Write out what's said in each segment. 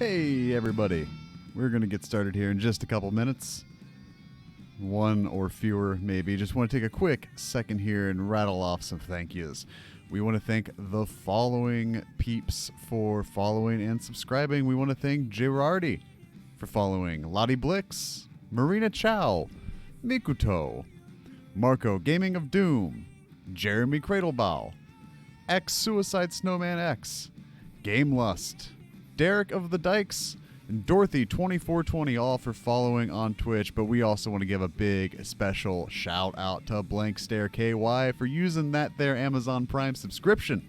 Hey everybody, we're going to get started here in just a couple minutes. One or fewer maybe. Just want to take a quick second here and rattle off some thank yous. We want to thank the following peeps for following and subscribing. We want to thank Girardi for following, Lottie Blix, Marina Chow, Mikuto, Marco Gaming of Doom, Jeremy Cradlebow, X Suicide Snowman X, Game Lust, Derek of the Dykes, and Dorothy2420, all for following on Twitch. But we also want to give a big special shout out to Blank Stare KY for using that there Amazon Prime subscription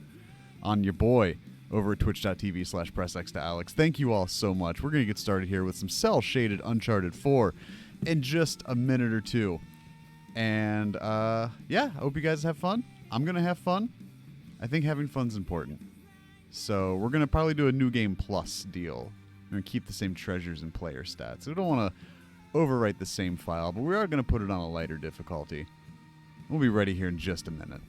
on your boy over at twitch.tv/pressx2alex. Thank you all so much. We're going to get started here with some CEL Shaded Uncharted 4 in just a minute or two. And yeah, I hope you guys have fun. I'm going to have fun. I think having fun's important. So we're going to probably do a New Game Plus deal. We're going to keep the same treasures and player stats. We don't want to overwrite the same file, but we are going to put it on a lighter difficulty. We'll be ready here in just a minute.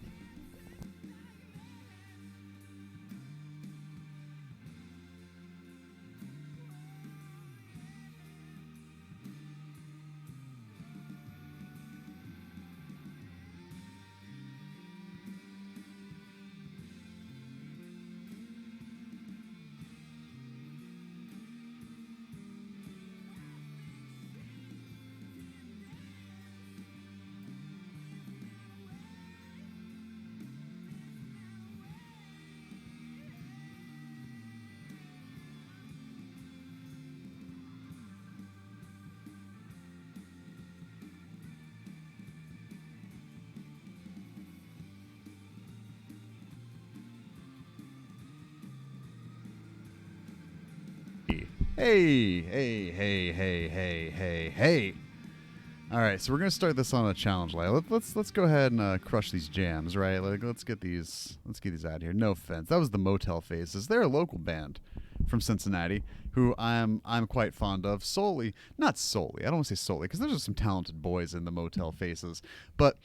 Hey. All right, so we're going to start this on a challenge line. Let's go ahead and crush these jams, right? Like let's get these out of here. No offense. That was the Motel Faces. They're a local band from Cincinnati who I'm quite fond of. Not solely. I don't want to say solely because there's some talented boys in the Motel Faces, but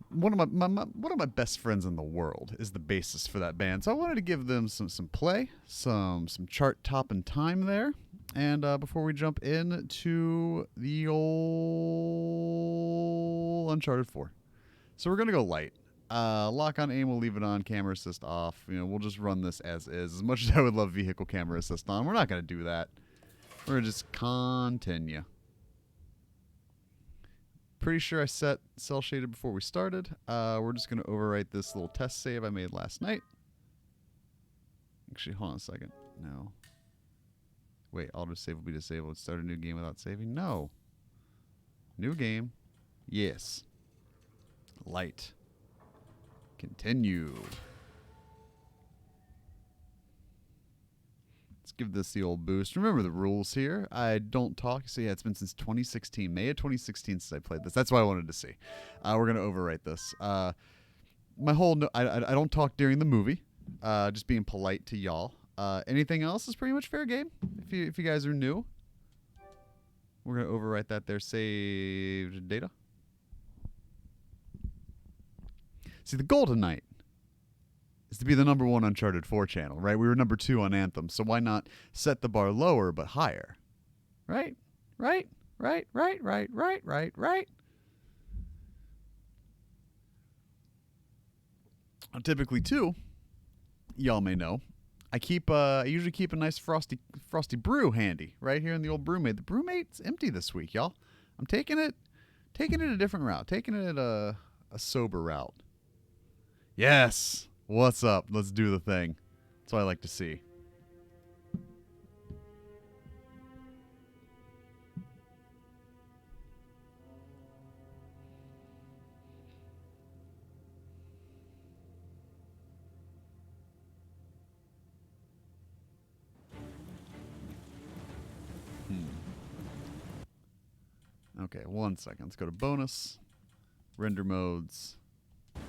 one of my best friends in the world is the bassist for that band, so I wanted to give them some play, some chart topping time there. And before we jump into the old Uncharted 4, so we're gonna go light. Lock on aim, we'll leave it on. Camera assist off. You know, we'll just run this as is. As much as I would love vehicle camera assist on, we're not gonna do that. We're gonna just continue. Pretty sure I set CEL Shaded before we started. We're just going to overwrite this little test save I made last night. Actually, hold on a second. No. Wait, autosave will be disabled. Start a new game without saving? No. New game. Yes. Light. Continue. Let's give this the old boost. Remember the rules here. I don't talk. So yeah, it's been since 2016. May of 2016 since I played this. That's what I wanted to see. We're going to overwrite this. My whole... I don't talk during the movie. Just being polite to y'all. Anything else is pretty much fair game. If you guys are new. We're going to overwrite that there. Saved data. See, the goal tonight is to be the #1 Uncharted 4 channel, right? We were #2 on Anthem, so why not set the bar lower but higher? Right? Typically, too, y'all may know, I usually keep a nice frosty brew handy right here in the old brewmate. The brewmate's empty this week, y'all. I'm taking it a different route, taking it a sober route. Yes. What's up? Let's do the thing. That's what I like to see. Okay, 1 second. Let's go to bonus, render modes,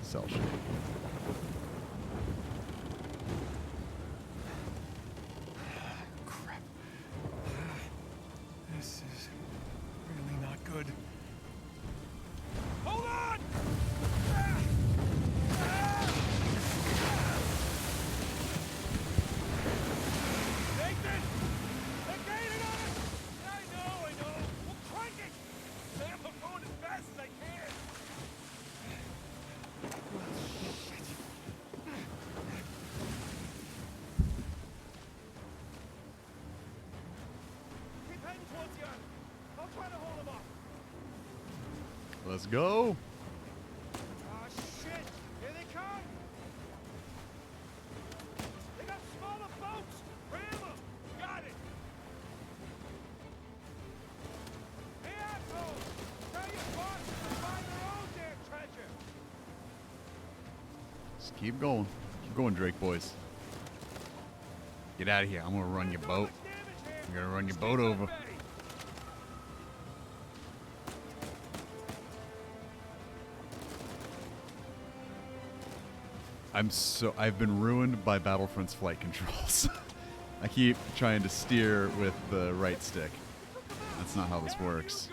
CEL Shaded. Good. Hold on! Nathan! Let's go. Oh shit! Here they come! They got smaller boats! Ram them! Got it! Hey assholes! Tell your bosses to find their own damn treasure! Just keep going. Keep going, Drake boys. Get out of here. I'm gonna run your boat. I'm gonna run your boat over. I've been ruined by Battlefront's flight controls. I keep trying to steer with the right stick. That's not how this works.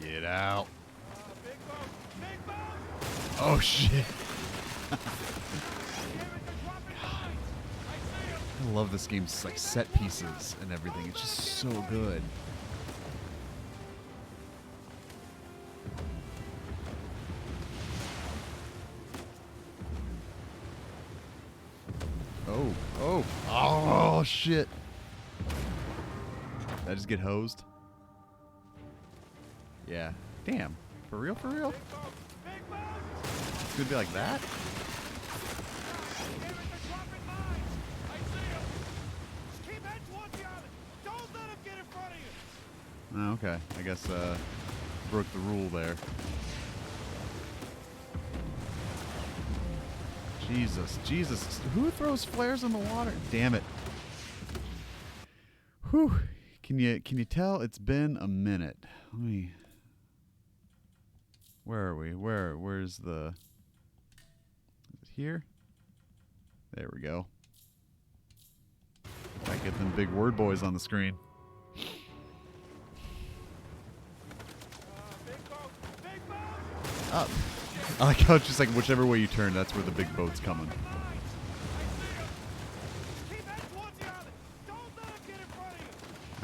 Get out. Oh shit. I love this game's like set pieces and everything. It's just so good. Oh, shit. Did I just get hosed? Yeah. Damn. For real, for real? It's gonna be like that? Oh, okay. I guess, broke the rule there. Jesus. Who throws flares in the water? Damn it. Whew. Can you tell it's been a minute? Let me... Where are we? Where's the... Is it here? There we go. Gotta get them big word boys on the screen. Up. I like how it's just like whichever way you turn, that's where the big boat's coming.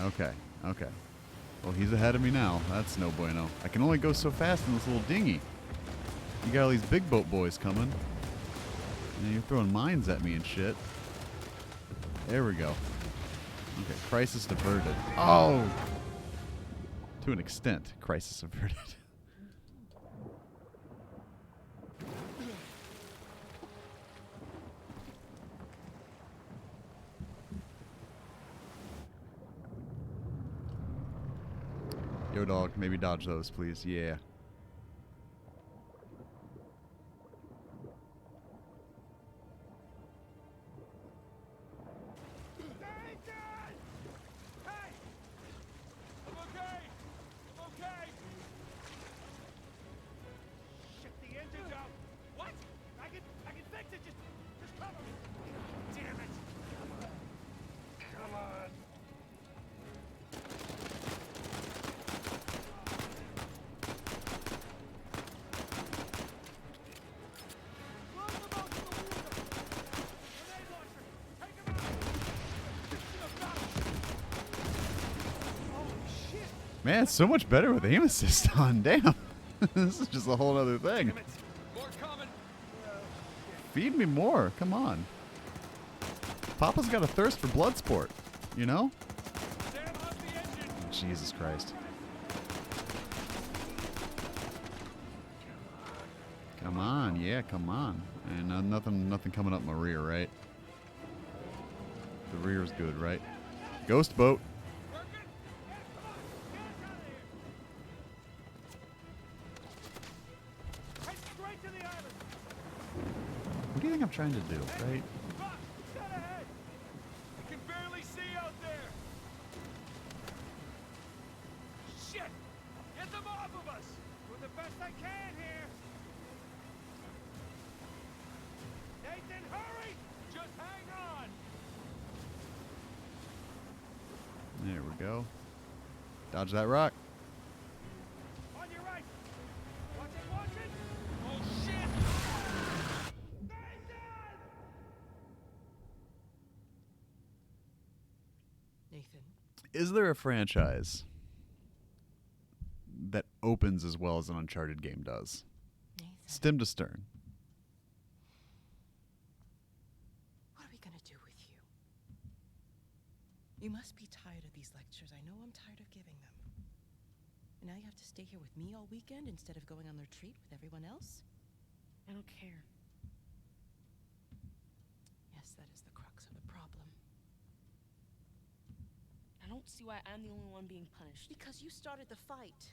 Okay. Well, he's ahead of me now. That's no bueno. I can only go so fast in this little dinghy. You got all these big boat boys coming. And you're throwing mines at me and shit. There we go. Okay, crisis averted. Oh! To an extent, crisis averted. Yo, dog, maybe dodge those, please. Yeah. Man, it's so much better with aim assist on. Damn. This is just a whole other thing. Feed me more. Come on. Papa's got a thirst for blood sport, you know? Jesus Christ. Come on. Yeah, come on. And nothing coming up my rear, right? The rear's good, right? Ghost boat. What do you think I'm trying to do, right? I can barely see out there. Shit! Get them off of us. Do the best I can here. Nathan, hurry! Just hang on. There we go. Dodge that rock. On your right. Watch it. Oh shit! Nathan. Is there a franchise that opens as well as an Uncharted game does? Nathan. Stem to stern. What are we gonna do with you? You must be tired of these lectures. I know I'm tired of giving them. And now you have to stay here with me all weekend instead of going on the retreat with everyone else? I don't care. Yes, that is the crux of the problem. I don't see why I'm the only one being punished. Because you started the fight.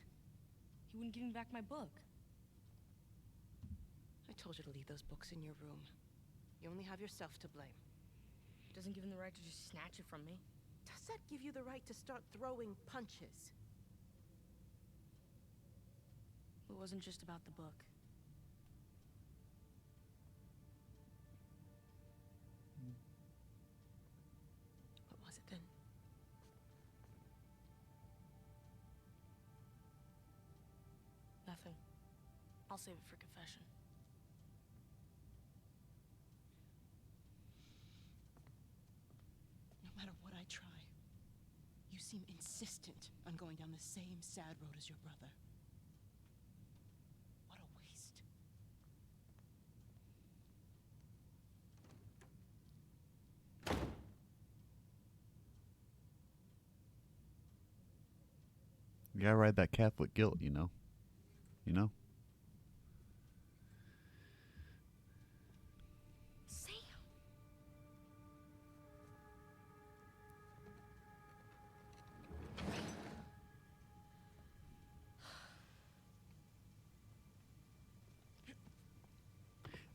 He wouldn't give me back my book. I told you to leave those books in your room. You only have yourself to blame. It doesn't give him the right to just snatch it from me. Does that give you the right to start throwing punches? It wasn't just about the book. What was it then? Nothing. I'll save it for confession. No matter what I try, you seem insistent on going down the same sad road as your brother. What a waste. You gotta ride that Catholic guilt, you know? You know? Sam!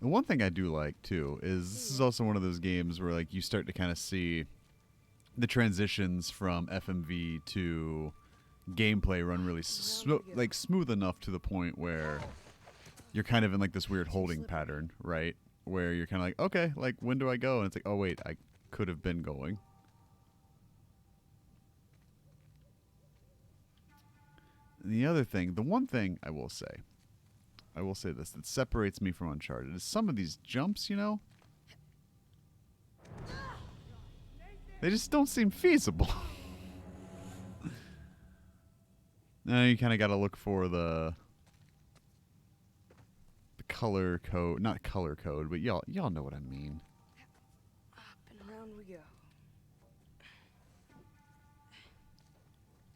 And one thing I do like too is this is also one of those games where like you start to kind of see the transitions from FMV to gameplay run really smooth enough to the point where you're kind of in like this weird holding pattern, right? Where you're kind of like, okay, like when do I go? And it's like, oh wait, I could have been going. And the other thing, the one thing I will say this, that separates me from Uncharted is some of these jumps, you know? They just don't seem feasible. Now you kind of got to look for the color code, not color code, but y'all know what I mean. Up and around we go.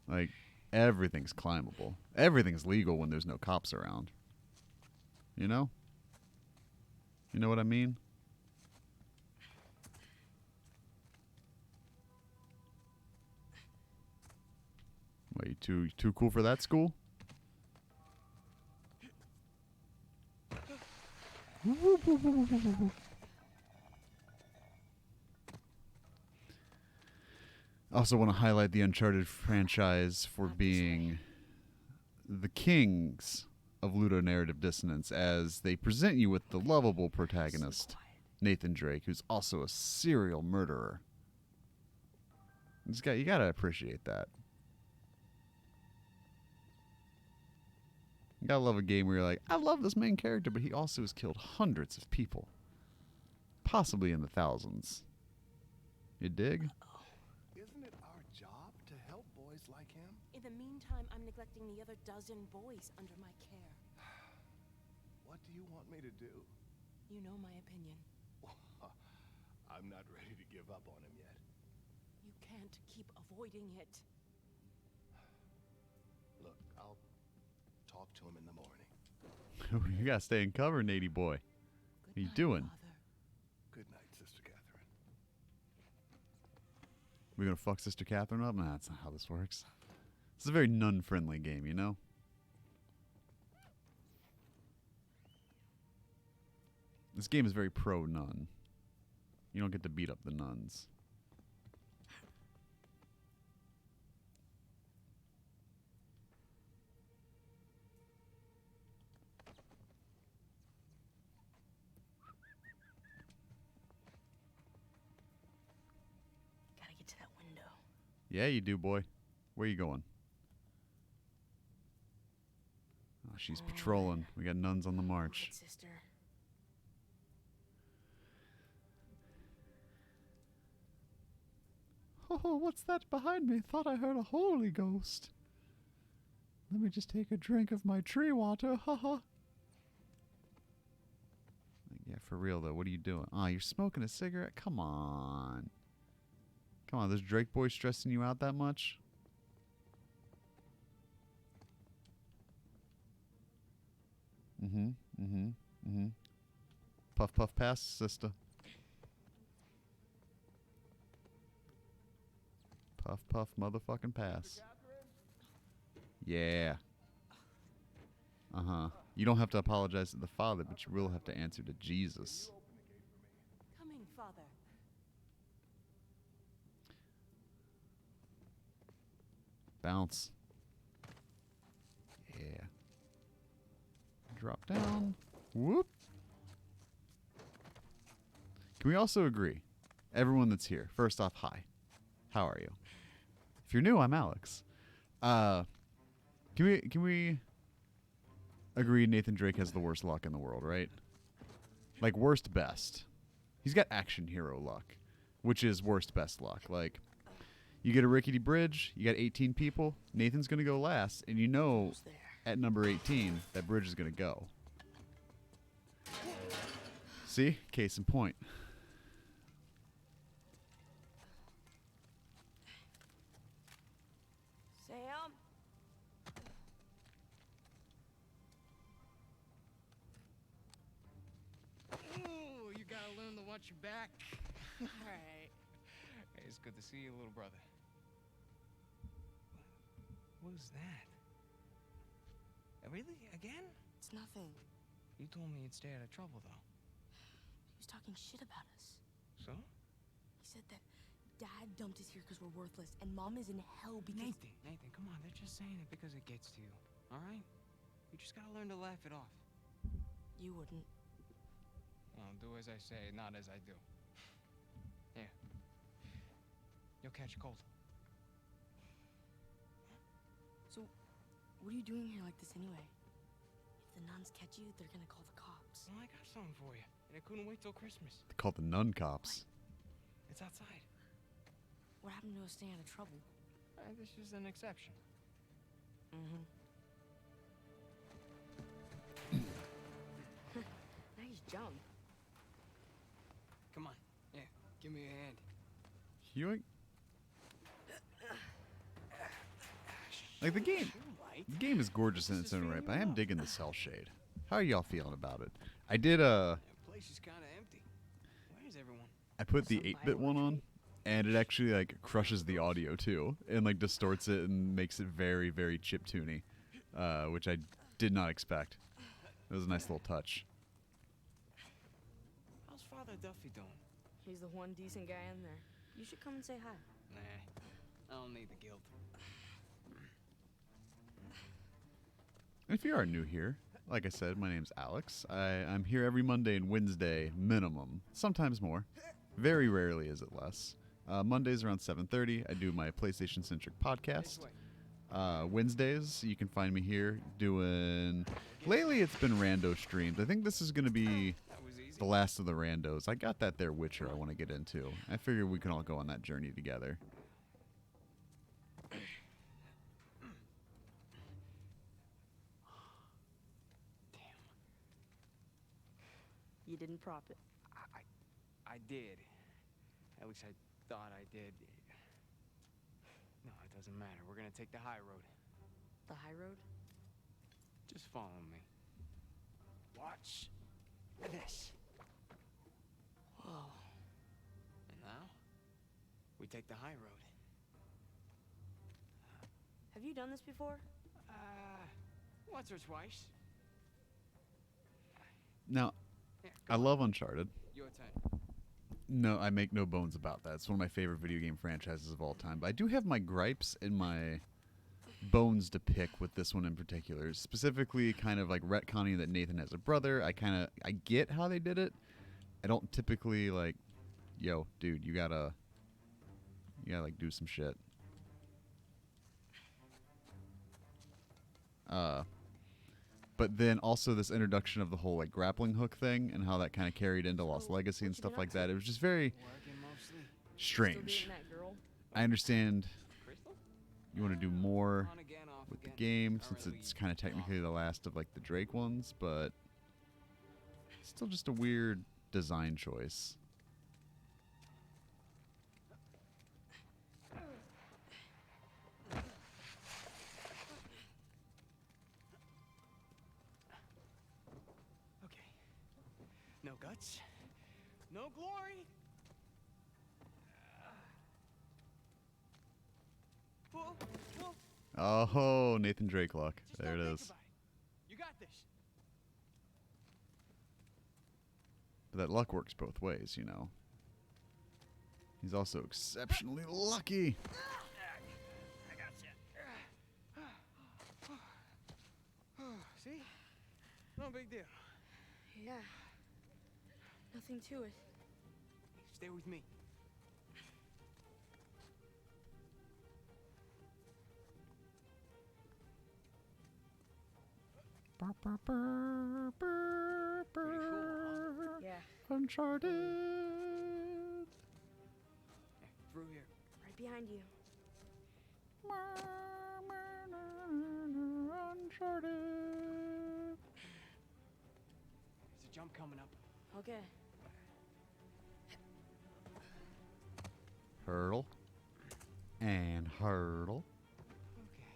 Like everything's climbable. Everything's legal when there's no cops around. You know? You know what I mean? What, you too cool for that school? I also want to highlight the Uncharted franchise for being the kings of ludonarrative dissonance, as they present you with the lovable protagonist, Nathan Drake, who's also a serial murderer. You gotta appreciate that. You gotta love a game where you're like, I love this main character, but he also has killed hundreds of people. Possibly in the thousands. You dig? Isn't it our job to help boys like him? In the meantime, I'm neglecting the other dozen boys under my care. What do you want me to do? You know my opinion. I'm not ready to give up on him yet. You can't keep avoiding it. Look, I'll talk to him in the morning. You gotta stay in cover, Nady boy. Good What are you night, doing? Father. Good night, Sister Catherine. We're gonna fuck Sister Catherine up? Nah, that's not how this works. It's a very nun-friendly game, you know? This game is very pro-nun. You don't get to beat up the nuns. Gotta get to that window. Yeah, you do, boy. Where you going? Oh, she's patrolling. We got nuns on the march. Good sister. Oh, what's that behind me? Thought I heard a holy ghost. Let me just take a drink of my tree water. Haha. Yeah, for real though. What are you doing? Oh, you're smoking a cigarette? Come on. Come on, this Drake boy stressing you out that much? Puff, puff, pass, sister. Puff, puff, motherfucking pass. Yeah. You don't have to apologize to the Father, but you will have to answer to Jesus. Coming, Father. Bounce. Yeah. Drop down. Whoop. Can we also agree? Everyone that's here, first off, hi. How are you? If you're new, I'm Alex. Can we agree Nathan Drake has the worst luck in the world, right? Like, worst best. He's got action hero luck, which is worst best luck. Like, you get a rickety bridge, you got 18 people, Nathan's going to go last, and you know Who's there? at number 18 that bridge is going to go. See? Case in point. Sam? Ooh, you gotta learn to watch your back. Alright. Hey, it's good to see you, little brother. What was that? Really? Again? It's nothing. You told me you'd stay out of trouble, though. He was talking shit about us. So? He said that Dad dumped us here because we're worthless, and Mom is in hell because... Nathan, come on. They're just saying it because it gets to you, all right? You just gotta learn to laugh it off. You wouldn't. Well, do as I say, not as I do. Here. You'll catch a cold. So, what are you doing here like this anyway? If the nuns catch you, they're gonna call the cops. Well, I got something for you. And it couldn't wait till Christmas. They call the nun cops. It's outside. What happened to us staying out of trouble? This is an exception. Mm-hmm. Nice jump. Come on. Yeah, give me a hand. Yoink. Like, the game is gorgeous in its own right, but I am digging the cell shade. How are y'all feeling about it? I did, The place is kind of empty. Where is everyone? I put the 8-bit one on, and it actually, like, crushes the audio, too, and, like, distorts it and makes it very, very chiptune-y, which I did not expect. It was a nice little touch. How's Father Duffy doing? He's the one decent guy in there. You should come and say hi. Nah, I don't need the guilt. If you are new here, like I said, my name's Alex. I'm here every Monday and Wednesday, minimum. Sometimes more. Very rarely is it less. Mondays around 7:30, I do my PlayStation-centric podcast. Wednesdays, you can find me here doing... Lately, it's been rando streams. I think this is going to be That was easy. the last of the randos. I got that there Witcher I want to get into. I figure we can all go on that journey together. You didn't prop it. I did. At least I thought I did. No, it doesn't matter. We're gonna take the high road. The high road? Just follow me. Watch this. Whoa. And now, we take the high road. Have you done this before? Once or twice. Now, Yeah, I love Uncharted. your turn. No, I make no bones about that. It's one of my favorite video game franchises of all time. But I do have my gripes and my bones to pick with this one in particular. Specifically, kind of like retconning that Nathan has a brother. I get how they did it. I don't typically like, yo, dude, you gotta like do some shit. But then also this introduction of the whole like grappling hook thing and how that kind of carried into Lost So, Legacy and what you stuff been like up to? that. It was just very Working mostly. strange. Still dating that girl? I understand Crystal? you want to do more On again, off with the again. game Not since really it's kind of technically the last of like the Drake ones, but still just a weird design choice. No guts, no glory. Whoa, whoa. Oh, Nathan Drake luck. Just There it don't think is. about it. You got this. But that luck works both ways, you know. He's also exceptionally lucky. I got you. See? No big deal. Yeah. Nothing to it. Stay with me. Pretty cool, Yeah. Uncharted. Through here. Right behind you. Uncharted. There's a jump coming up. Okay. Hurdle. And hurdle. Okay.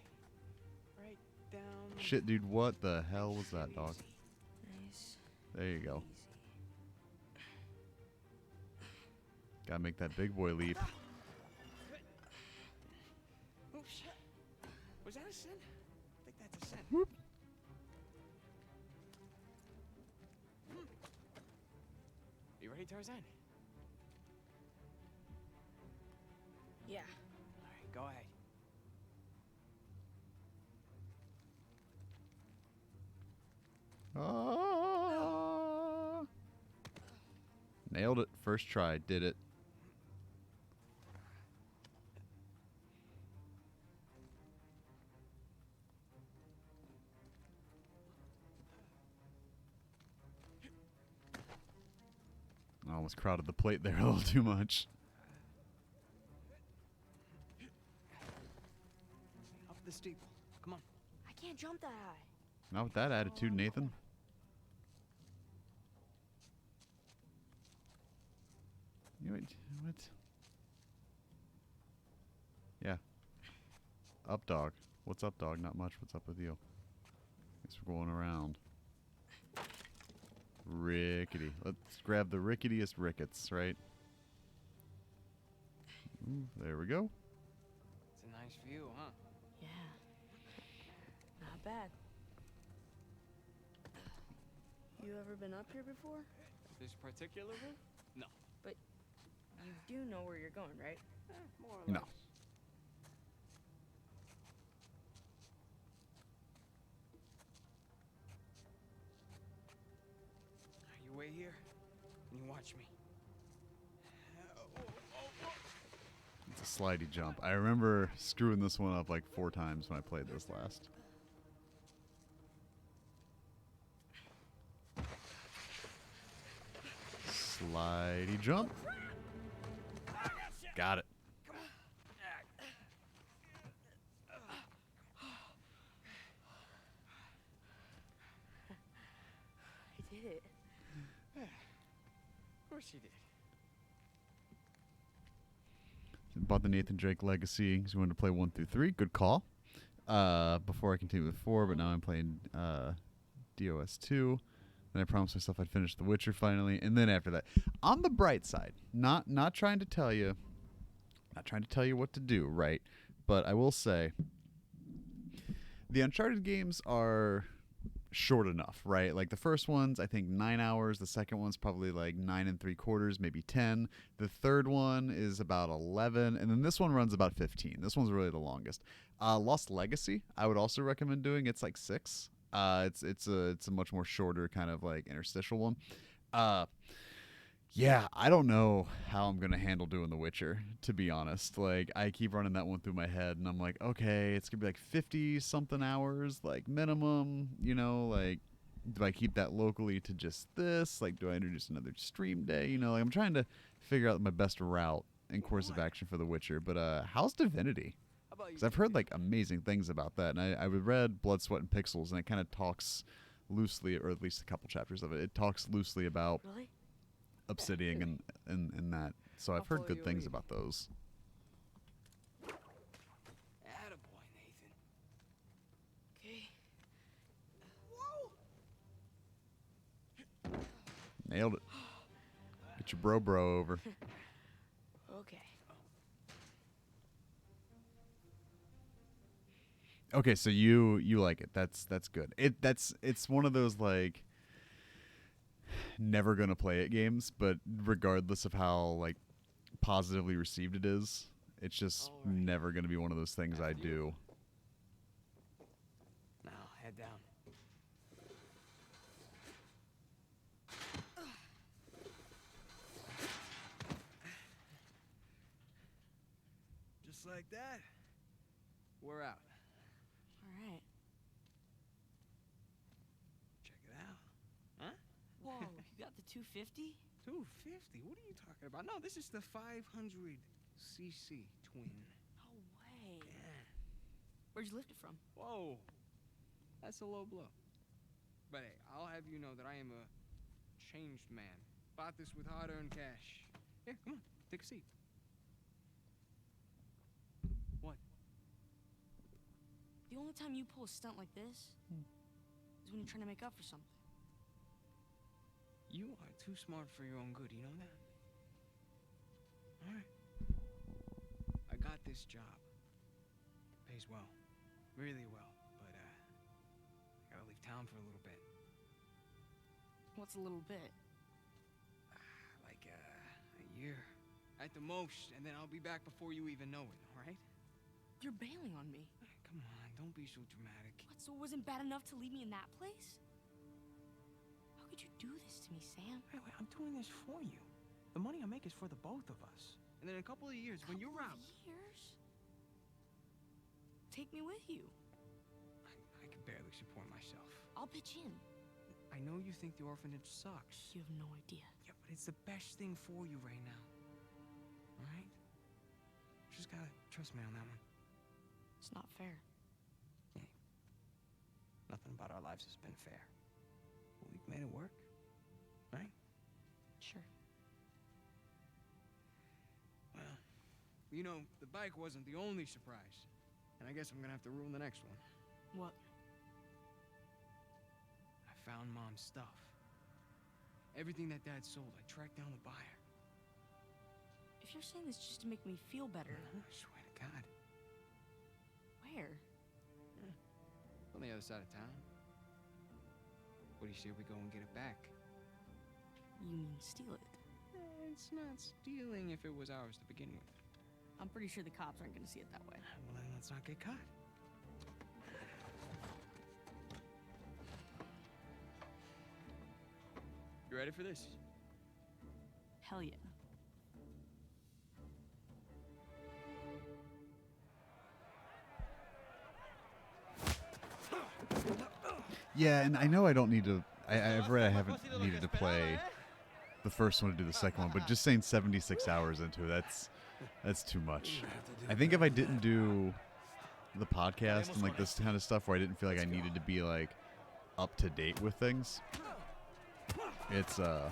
Right down. Shit, dude, what the hell was that, dog? Nice. There you go. Easy. Gotta make that big boy leap. Oops. Was that a sin? I think that's a sin. Whoop. You ready, Tarzan? Yeah. All right, go ahead. Ah. Nailed it. First try. Did it. I almost crowded the plate there a little too much. Up the steeple. Come on. I can't jump that high. Not with that attitude, Nathan. You wait, what? Yeah. Up, dog. What's up, dog? Not much. What's up with you? Thanks for going around. Rickety. Let's grab the ricketiest rickets, right? Ooh, there we go. It's a nice view, huh? Yeah. Not bad. You ever been up here before? This particular roof? No. You do know where you're going, right? More or No. less. You wait here, and you watch me. It's a slidey jump. I remember screwing this one up like 4 times when I played this last. Slidey jump. Got it. I did it. Of course you did. Bought the Nathan Drake Legacy because we wanted to play 1 through 3. Good call. Before I continue with 4, but now I'm playing DOS 2. Then I promised myself I'd finish The Witcher finally, and then after that, on the bright side, not trying to tell you what to do, right? But I will say, the Uncharted games are short enough, right? Like the first one's I think 9 hours. The second one's probably like 9 3/4, maybe 10. The third one is about 11, and then this one runs about 15. This one's really the longest. Lost Legacy, I would also recommend doing. It's like 6. It's a much more shorter kind of like interstitial one. Yeah, I don't know how I'm gonna handle doing The Witcher, to be honest. Like I keep running that one through my head, and I'm like, okay, it's gonna be like 50 something hours, like minimum. You know, like do I keep that locally to just this? Like, do I introduce another stream day? You know, like I'm trying to figure out my best route and course of action for The Witcher. But how's Divinity? How about you? Because I've heard like amazing things about that, and I read Blood, Sweat, and Pixels, and it kind of talks loosely, or at least a couple chapters of it. It talks loosely about Really? Obsidian and that. So I've heard follow good your things lead. about those. Attaboy, Nathan. Okay. Whoa! Nailed it. Get your bro over. Okay. Okay, so you like it. That's good. It's one of those like never gonna play it games, but regardless of how like positively received it is, it's just never gonna be one of those things I do. Now, head down. Just like that, we're out. All right. Check it out. Huh? Whoa, you got the 250? 250? What are you talking about? No, this is the 500cc twin. No way. Yeah. Where'd you lift it from? Whoa. That's a low blow. But hey, I'll have you know that I am a changed man. Bought this with hard-earned cash. Here, come on, take a seat. What? The only time you pull a stunt like this is when you're trying to make up for something. You are too smart for your own good, you know that? Alright. I got this job. Pays well. Really well. But, I gotta leave town for a little bit. What's a little bit? Like, a year. At the most, and then I'll be back before you even know it, alright? You're bailing on me. Come on, don't be so dramatic. What, so it wasn't bad enough to leave me in that place? How could you do this to me, Sam? Wait, I'm doing this for you. The money I make is for the both of us. And then in a couple of years, when you're out... Years? Take me with you. I can barely support myself. I'll pitch in. I know you think the orphanage sucks. You have no idea. Yeah, but it's the best thing for you right now. Alright? Just gotta trust me on that one. It's not fair. Hey, nothing about our lives has been fair. But we've made it work. Right? Sure. Well, you know, the bike wasn't the only surprise. And I guess I'm gonna have to ruin the next one. What? I found Mom's stuff. Everything that Dad sold, I tracked down the buyer. If you're saying this just to make me feel better, I swear to God. where? On the other side of town. What do you say we go and get it back? You mean steal it? It's not stealing if it was ours to begin with. I'm pretty sure the cops aren't gonna see it that way. Well, then let's not get caught. You ready for this? Hell yeah. Yeah, and I know I don't need to. I've read I haven't needed to play the first one to do the second one, but just saying 76 hours into it, that's too much. I think if I didn't do the podcast and like this kind of stuff where I didn't feel like I needed to be like up to date with things, it's I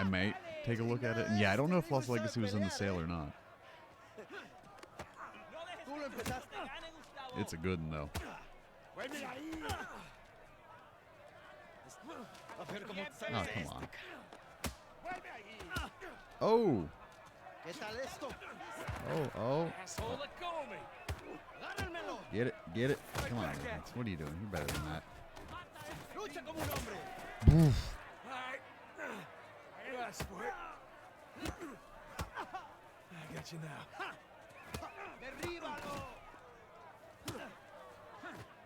might take a look at it. And yeah, I don't know if Lost Legacy was in the sale or not. It's a good one though. Oh, come on. Oh. Oh. Get it. Come on, Lance. What are you doing? You're better than that. Oof. I got you now.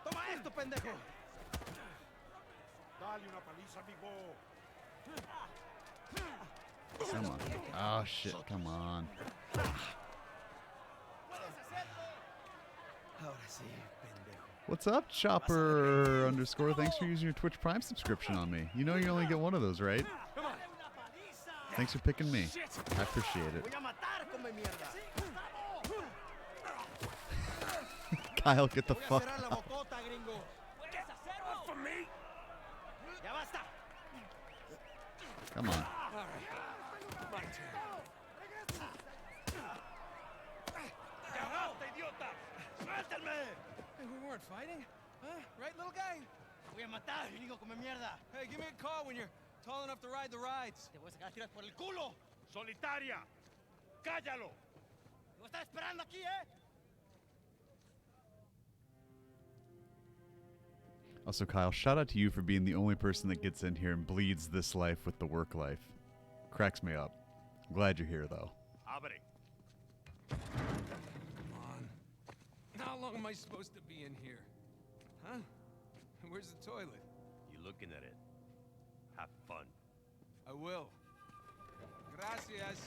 Toma esto, pendejo. Dale una paliza, amigo. Come on. Oh, shit. Come on. What's up, Chopper _ Thanks for using your Twitch Prime subscription on me. You know you only get one of those, right? Thanks for picking me. I appreciate it. Kyle, get the fuck out. Come on. Hey, we weren't fighting, huh? Right, little guy? Hey, give me a call when you're tall enough to ride the rides. Te voy a sacar tiras por el culo. Solitaria. Cállalo. Lo está esperando aquí, eh? Also, Kyle, shout out to you for being the only person that gets in here and bleeds this life with the work life. Cracks me up. I'm glad you're here, though. Abre. Come on. How long am I supposed to be in here? Huh? Where's the toilet? You looking at it? Have fun. I will. Gracias.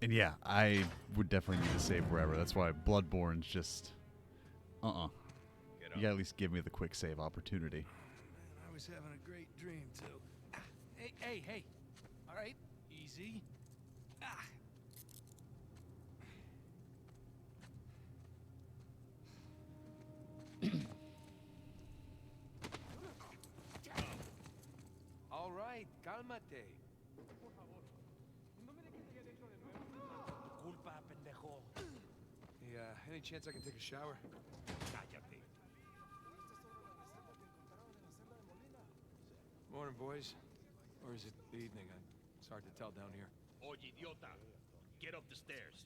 And yeah, I would definitely need to save wherever. That's why Bloodborne's just... Get You up. gotta at least give me the quick save opportunity. Man, I was having a great dream, too. Hey. All right, easy. Ah. All right, cálmate. Culpa, pendejo. Hey, any chance I can take a shower? Cállate. Morning, boys. Or is it the evening? It's hard to tell down here. Oye, idiota. Get up the stairs.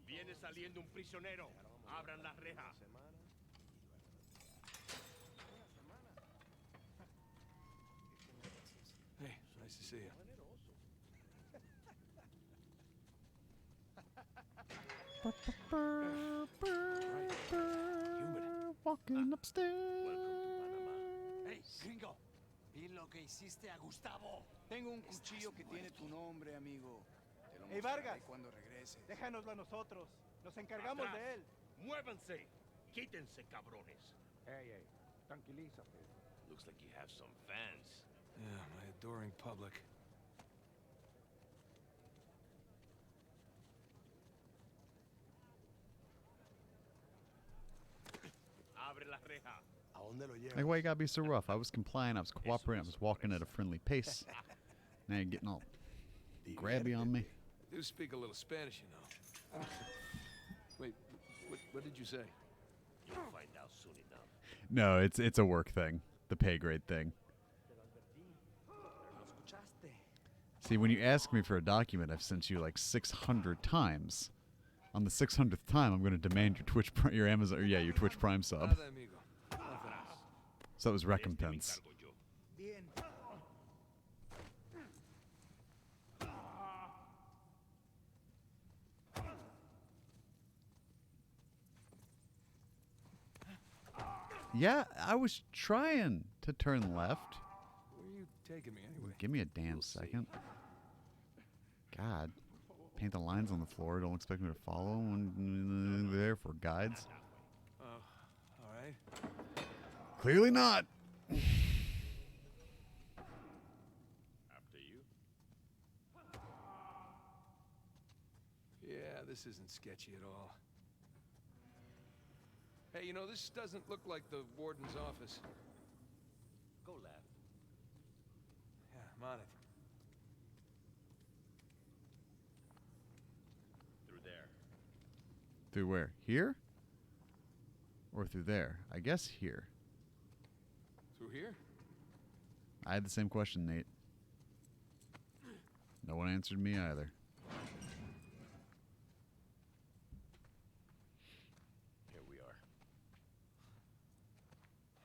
Viene saliendo un prisionero. Abran la reja. Hey, nice to see you. Walking upstairs. Hey, gringo, vi lo que hiciste a Gustavo. Tengo un cuchillo que tiene tu nombre, amigo. Te lo Hey, mostraré Vargas. cuando regrese. Déjanoslo a nosotros. Nos encargamos Atrás. de él. Muévanse. Quítense, cabrones. Hey, tranquilízate. Looks like you have some fans. Yeah, my adoring public. Abre la reja. ¿A dónde lo llevas? Like, why you gotta be so rough? I was complying, I was cooperating, I was walking at a friendly pace. Now you're getting all grabby on me. I do speak a little Spanish, you know. Wait, what did you say? You'll find out soon enough. No, it's a work thing. The pay grade thing. See, when you ask me for a document, I've sent you like 600 times. On the 600th time, I'm going to demand your your Amazon, or yeah, your Twitch Prime sub. Nada, amigo. Nothing else. So that was De este me recompense. encargo yo. Bien. Yeah, I was trying to turn left. Where are you taking me anyway? Give me a damn We'll see. second. God. Paint the lines on the floor. Don't expect me to follow when there for guides. Oh, all right. Clearly not. After you. Yeah, this isn't sketchy at all. Hey, you know, this doesn't look like the warden's office. Go left. Yeah, I'm on it. Through there. Through where? Here? Or through there? I guess here. Through here? I had the same question, Nate. No one answered me either. Here we are.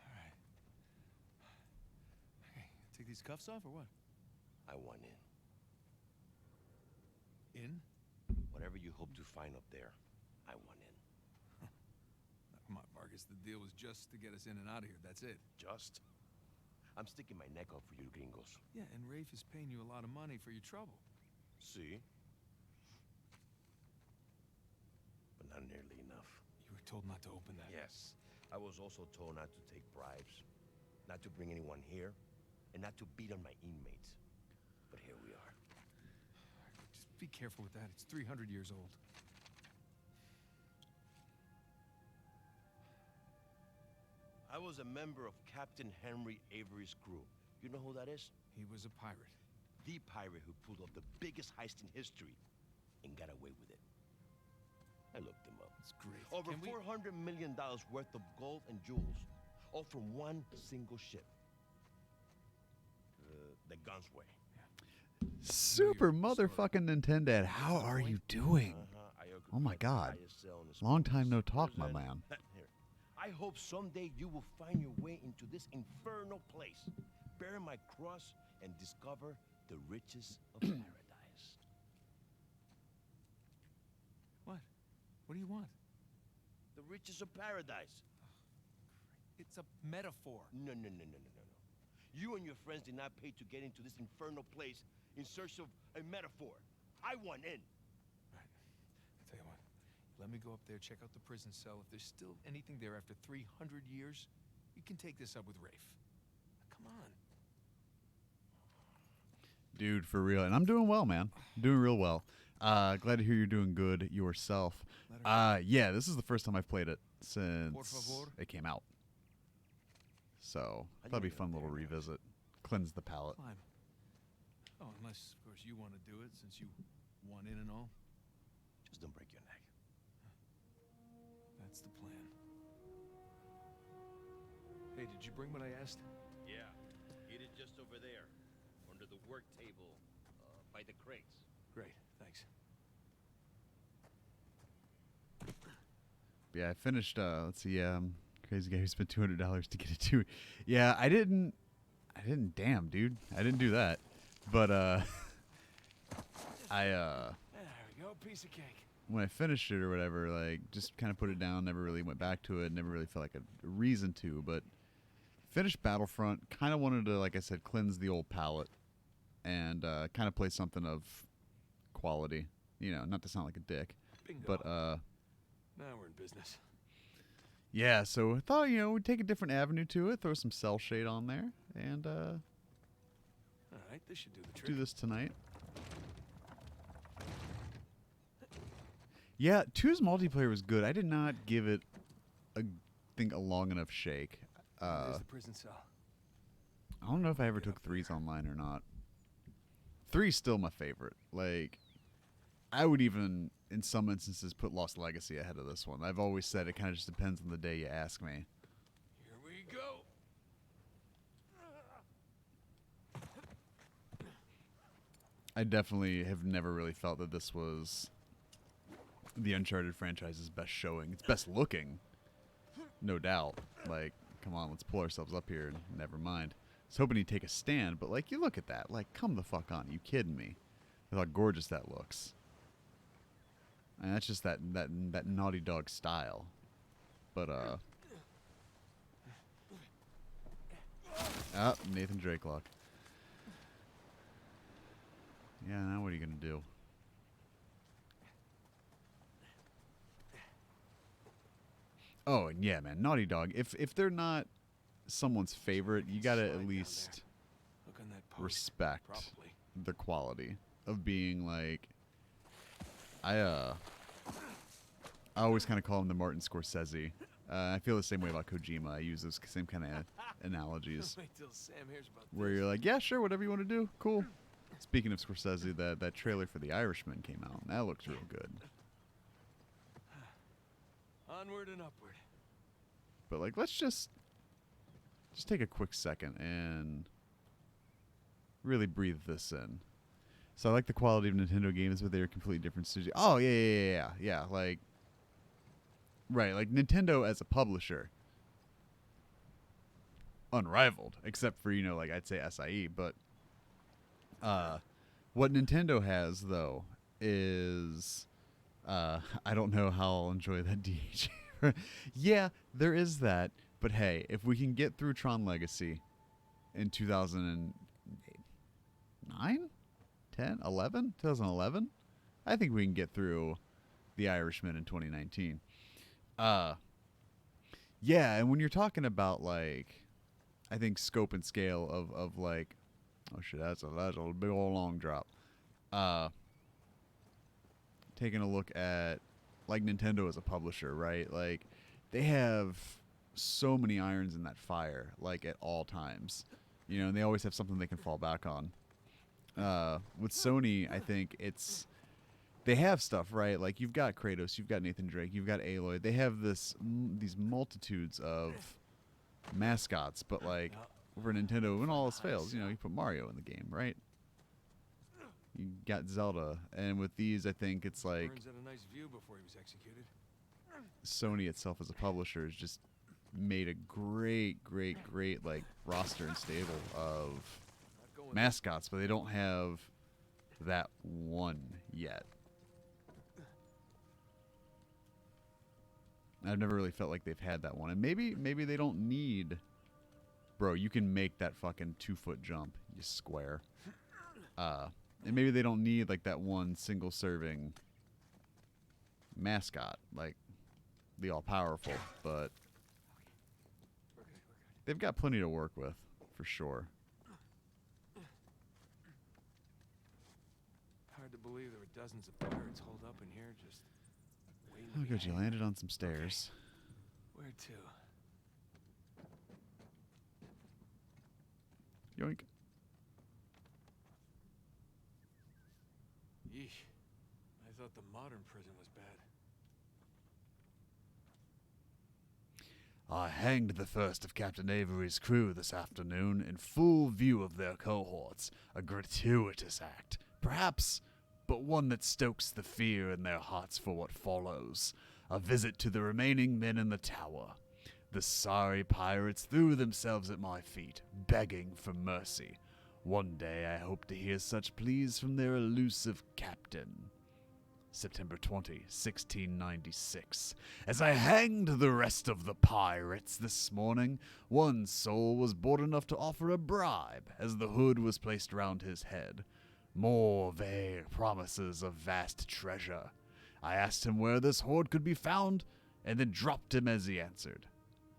All right. Hey, take these cuffs off or what? I want in. In? Whatever you hope to find up there, I want in. Come on, Marcus. The deal was just to get us in and out of here. That's it. Just? I'm sticking my neck out for you gringos. Yeah, and Rafe is paying you a lot of money for your trouble. See? But not nearly enough. You were told not to open that. Yes. I was also told not to take bribes, not to bring anyone here, and not to beat on my inmates. But here we are. Just be careful with that. It's 300 years old. I was a member of Captain Henry Avery's crew. You know who that is? He was a pirate. The pirate who pulled off the biggest heist in history and got away with it. I looked him up. It's great. Over Can we- $400 million worth of gold and jewels, all from one single ship. The Gunsway. Super Weird story. motherfucking Nintendo. How are you doing? Oh my God. Long time no talk, my man. Here. I hope someday you will find your way into this infernal place, bear my cross, and discover the riches of paradise. What? What do you want? The riches of paradise. It's a metaphor. No. You and your friends did not pay to get into this infernal place in search of a metaphor. I want in. Right. I tell you what. Let me go up there, check out the prison cell. If there's still anything there after 300 years, you can take this up with Rafe. Come on. Dude, for real. And I'm doing well, man. Doing real well. Glad to hear you're doing good yourself. Yeah, this is the first time I've played it since it came out. So, that'll be a fun little revisit. Cleanse the palate. Climb. Oh, unless, of course, you want to do it since you want in and all. Just don't break your neck. That's the plan. Hey, did you bring what I asked? Yeah, eat it just over there, under the work table, by the crates. Great, thanks. Yeah, I finished, let's see, crazy guy who spent $200 to get it too. Yeah, I didn't, damn, dude. I didn't do that. But, There we go, piece of cake. when I finished it or whatever, like, just kind of put it down, never really went back to it, never really felt like a reason to, but finished Battlefront, kind of wanted to, like I said, cleanse the old palate and kind of play something of quality. You know, not to sound like a dick. Bingo. But, Now we're in business. yeah, so I thought, you know, we'd take a different avenue to it, throw some cell shade on there, and All right, this should do the trick. do this tonight. Yeah, 2's multiplayer was good. I did not give it, a long enough shake. There's the prison cell. I don't know if I ever took 3's online or not. 3's still my favorite. Like, I would even, in some instances, put Lost Legacy ahead of this one. I've always said it kind of just depends on the day you ask me. Here we go. I definitely have never really felt that this was the Uncharted franchise's best showing. It's best looking, no doubt. Like, come on, let's pull ourselves up here and never mind. I was hoping he'd take a stand, but like, you look at that. Like, come the fuck on. You kidding me? Look how gorgeous that looks. And that's just that Naughty Dog style. But, Nathan Drakelock. Yeah, now what are you going to do? Oh, and yeah, man, Naughty Dog. If they're not someone's favorite, you got to at least Look on that post. respect Probably. the quality of being like I always kind of call him the Martin Scorsese. I feel the same way about Kojima. I use those same kind of analogies Wait till Sam hears about where this. you're like, yeah, sure, whatever you want to do, cool. Speaking of Scorsese, that trailer for The Irishman came out. And that looks real good. Onward and upward. But like, let's just take a quick second and really breathe this in. So I like the quality of Nintendo games, but they're a completely different studio. Oh yeah. Like, right, like Nintendo as a publisher, unrivaled, except for, you know, like I'd say SIE. But what Nintendo has though is I don't know how I'll enjoy that DH. Yeah, there is that. But hey, if we can get through Tron Legacy in 2009, 10, 11, 2011, I think we can get through The Irishman in 2019. Yeah, and when you're talking about like, I think scope and scale of like, oh shit, that's a big old long drop. Taking a look at like Nintendo as a publisher, right? Like they have so many irons in that fire, like at all times. You know, and they always have something they can fall back on. With Sony, I think they have stuff, right? Like you've got Kratos, you've got Nathan Drake, you've got Aloy. They have these multitudes of mascots, but like over Nintendo, when all else fails, you know, you put Mario in the game, right? You got Zelda, and with these, I think it's like Burns had a nice view before he was executed. Sony itself as a publisher has just made a great like roster and stable of mascots, but they don't have that one yet. I've never really felt like they've had that one, and maybe they don't need. Bro, you can make that fucking 2-foot jump, you square. And maybe they don't need like that one single serving mascot, like the all powerful, but they've got plenty to work with, for sure. Hard to believe there were dozens of pirates holed up in here just waiting. Oh, good, you landed on some stairs. Where to? Yoink. Yeesh. I thought the modern prison was bad. I hanged the first of Captain Avery's crew this afternoon in full view of their cohorts. A gratuitous act, perhaps, but one that stokes the fear in their hearts for what follows. A visit to the remaining men in the tower. The sorry pirates threw themselves at my feet, begging for mercy. One day I hope to hear such pleas from their elusive captain. September 20, 1696. As I hanged the rest of the pirates this morning, one soul was bold enough to offer a bribe as the hood was placed round his head. More vague promises of vast treasure. I asked him where this hoard could be found, and then dropped him as he answered.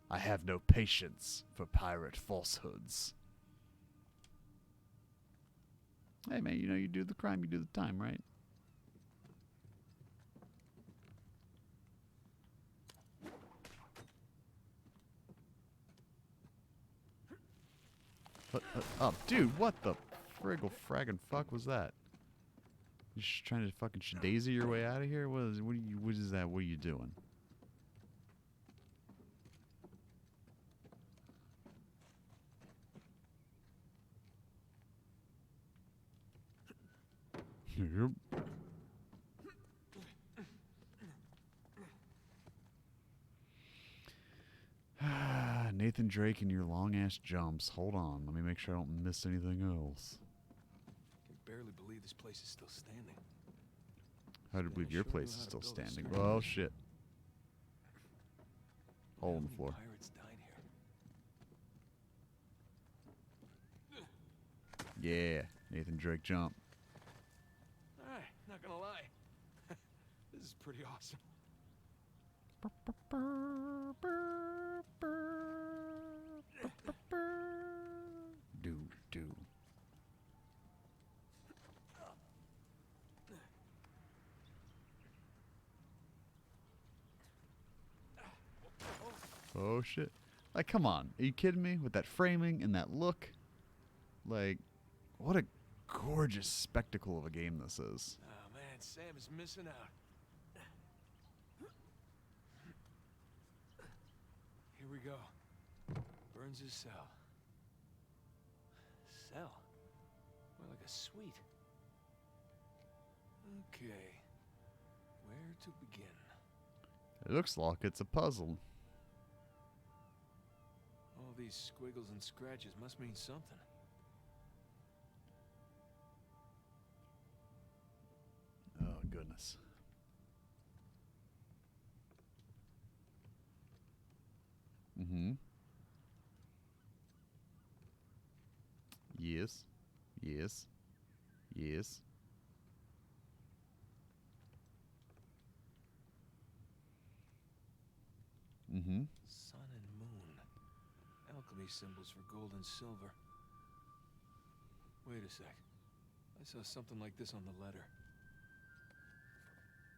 I have no patience for pirate falsehoods. Hey, man, you know, you do the crime, you do the time, right? Oh, dude, what the friggle fraggin' fuck was that? You just trying to fucking shadazy your way out of here? What is that? What are you doing? Yep. Nathan Drake and your long-ass jumps. Hold on. Let me make sure I don't miss anything else. I can barely believe this place is still standing. Hard to believe your place is still standing. Well, shit. Hole in the floor. Pirates died here. Yeah. Nathan Drake jump. Alright, not gonna lie. This is pretty awesome. Do. Oh shit. Like, come on. Are you kidding me? With that framing and that look? Like, what a gorgeous spectacle of a game this is. Oh man, Sam is missing out. Here we go. Burns' cell. Cell? More like a suite. Okay. Where to begin? It looks like it's a puzzle. All these squiggles and scratches must mean something. Oh, goodness. Mm-hmm. Yes. Yes. Yes. Mm-hmm. Sun and moon. Alchemy symbols for gold and silver. Wait a sec. I saw something like this on the letter.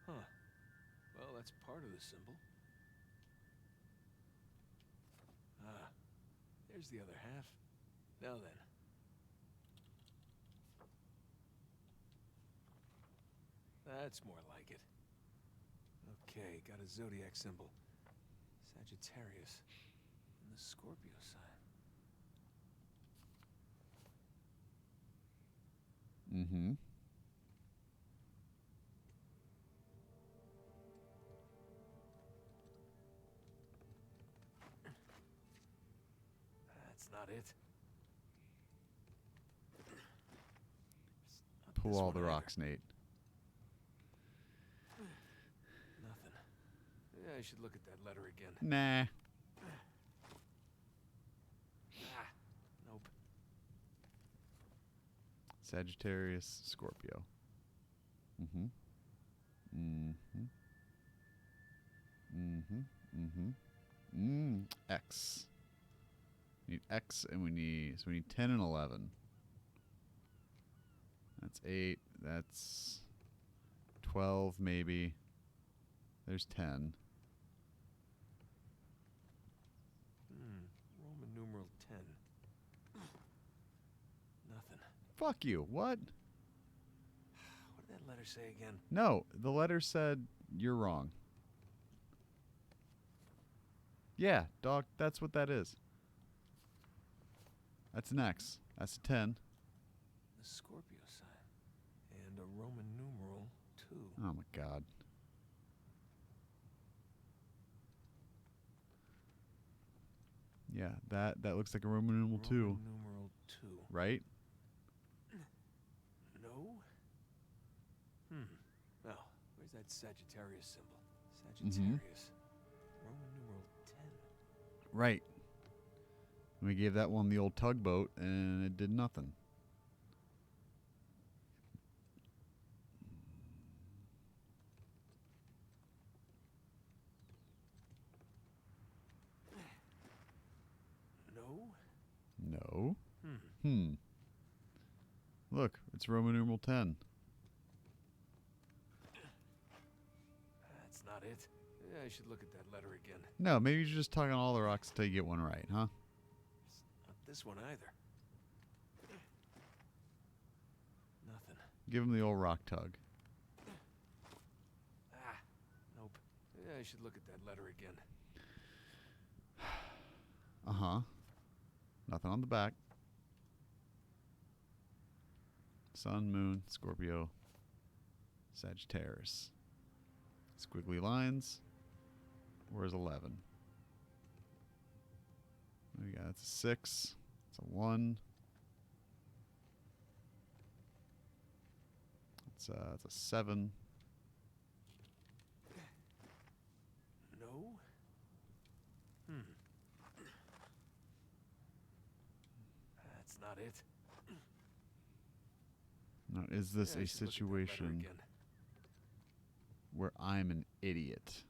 Huh. Well, that's part of the symbol. There's the other half. Now then. That's more like it. Okay, got a zodiac symbol. Sagittarius. And the Scorpio sign. Mm-hmm. That's not it. Not Pull this all one the either. rocks, Nate. Nothing. Yeah, I should look at that letter again. Nah. Ah, nope. Sagittarius, Scorpio. Mm-hmm. Mm-hmm. Mm-hmm. Mm-hmm. X. We need X, and we need 10 and 11. That's 8. That's 12, maybe. There's 10. Roman numeral 10. Nothing. Fuck you. What? What did that letter say again? No, the letter said you're wrong. Yeah, dog, that's what that is. That's an X. That's a 10. The Scorpio sign. And a Roman numeral 2. Oh my god. Yeah, that looks like a Roman numeral 2, Roman numeral 2. right? No? Well, where's that Sagittarius symbol? Sagittarius. Roman numeral 10. Right. We gave that one the old tugboat, and it did nothing. No? No. Look, it's Roman numeral 10. That's not it. Yeah, I should look at that letter again. No, maybe you're just tugging all the rocks until you get one right, huh? It's not this one either. Nothing. Give him the old rock tug. Ah, nope. Yeah, I should look at that letter again. Uh-huh. Nothing on the back. Sun, Moon, Scorpio, Sagittarius. Squiggly lines. Where's 11? What do we got? It's a 6. It's a 1. It's a 7. No? That's not it. Now, is this Yeah, I a should look at that letter situation again. where I'm an idiot?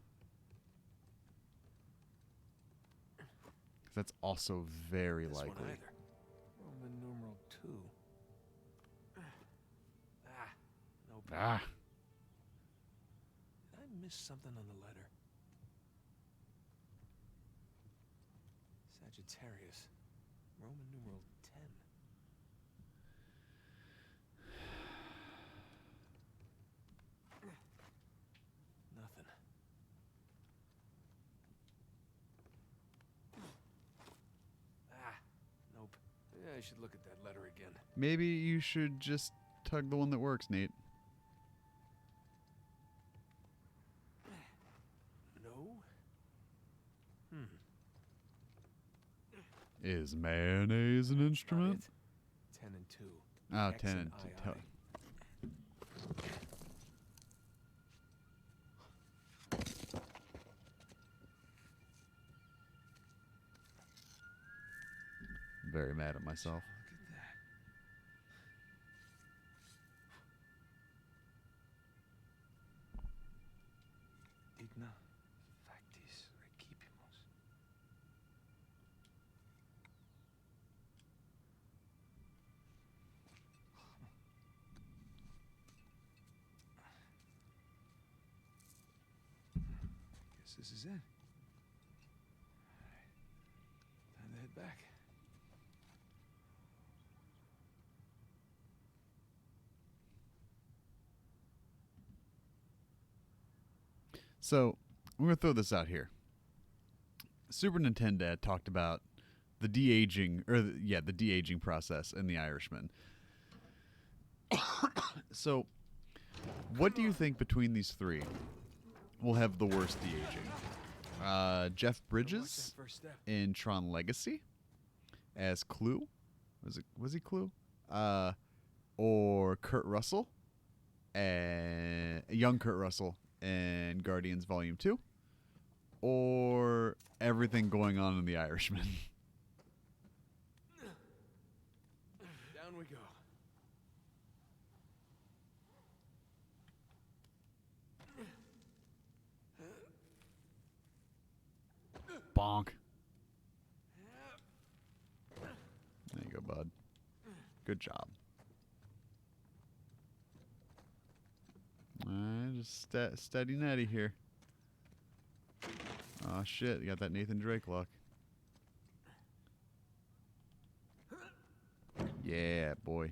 'Cause that's also very This one likely. either. Roman numeral 2. Ah, nope. Ah. Did I miss something on the letter? Sagittarius. Roman numeral 10. Nothing. Ah, nope. Yeah, I should look at that letter again. Maybe you should just tug the one that works, Nate. No? Is mayonnaise an Not instrument? it. 10 and 2. Oh, X 10 and and II. Very mad at myself. Look at that. Digna factis recipimus. Guess this is it. Alright. Time to head back. So I'm going to throw this out here. Super Nintendo talked about the de-aging, the de-aging process in The Irishman. So, what do you think between these three will have the worst de-aging? Jeff Bridges in Tron Legacy as Clue? Was he Clue? Or Kurt Russell, young Kurt Russell in Guardians Volume 2? Or everything going on in The Irishman? Down we go. Bonk. There you go, bud. Good job. Just steady Netty here. Oh shit, you got that Nathan Drake luck. Yeah, boy.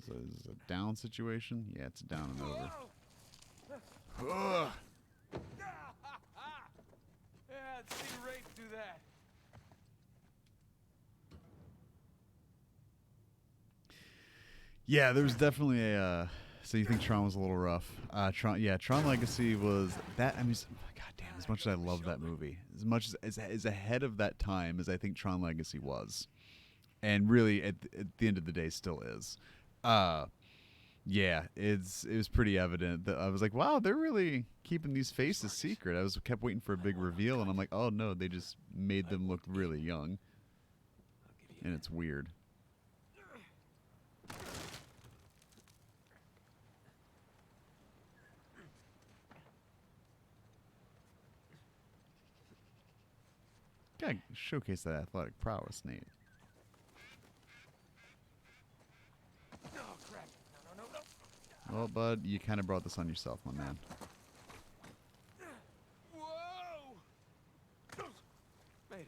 So is this a down situation? Yeah, it's down and over. Ugh. Yeah, let's see Rafe do that. Yeah, there was definitely a. So you think Tron was a little rough? Tron Legacy was that. I mean, god damn! As much as I love that movie, as much as ahead of that time as I think Tron Legacy was, and really at the end of the day still is. Yeah, it was pretty evident that I was like, wow, they're really keeping these faces secret. I kept waiting for a big reveal, and I'm like, oh no, they just made them look really young, and it's weird. Gotta showcase that athletic prowess, Nate. Oh, crap. No. Well, bud, you kind of brought this on yourself, my man. Whoa! Made it.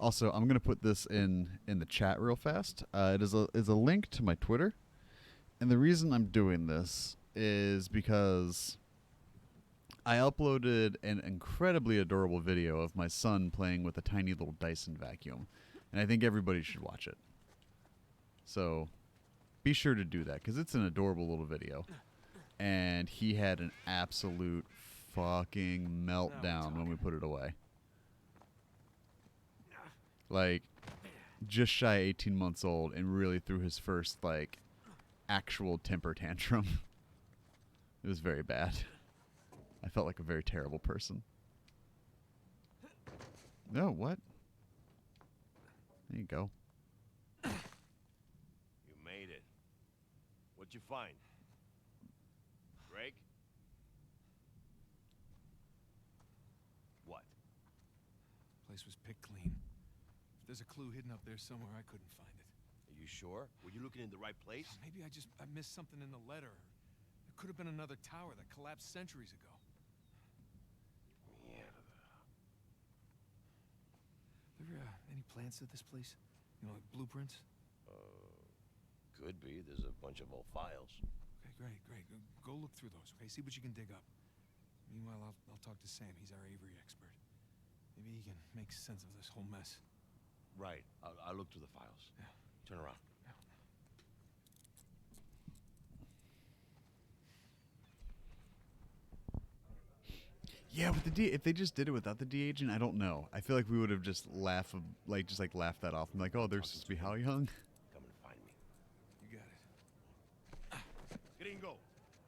Also, I'm gonna put this in the chat real fast. It is a link to my Twitter, and the reason I'm doing this is because I uploaded an incredibly adorable video of my son playing with a tiny little Dyson vacuum, and I think everybody should watch it. So be sure to do that because it's an adorable little video, and he had an absolute fucking meltdown when we put it away. Like, just shy 18 months old and really threw his first, like, actual temper tantrum. It was very bad. I felt like a very terrible person. No, what? There you go. You made it. What'd you find? Drake? What? Place was picked clean. If there's a clue hidden up there somewhere, I couldn't find it. Are you sure? Were you looking in the right place? Maybe I missed something in the letter. There could have been another tower that collapsed centuries ago. There any plans to this place? You know, like blueprints? Could be. There's a bunch of old files. Okay, great. Go look through those, okay? See what you can dig up. Meanwhile, I'll talk to Sam. He's our Avery expert. Maybe he can make sense of this whole mess. Right. I'll look through the files. Yeah. Turn around. Yeah, with the if they just did it without the de-aging, I don't know. I feel like we would have just laughed that off and like, oh, they're supposed to be how young? Come and find me. You got it. Gringo,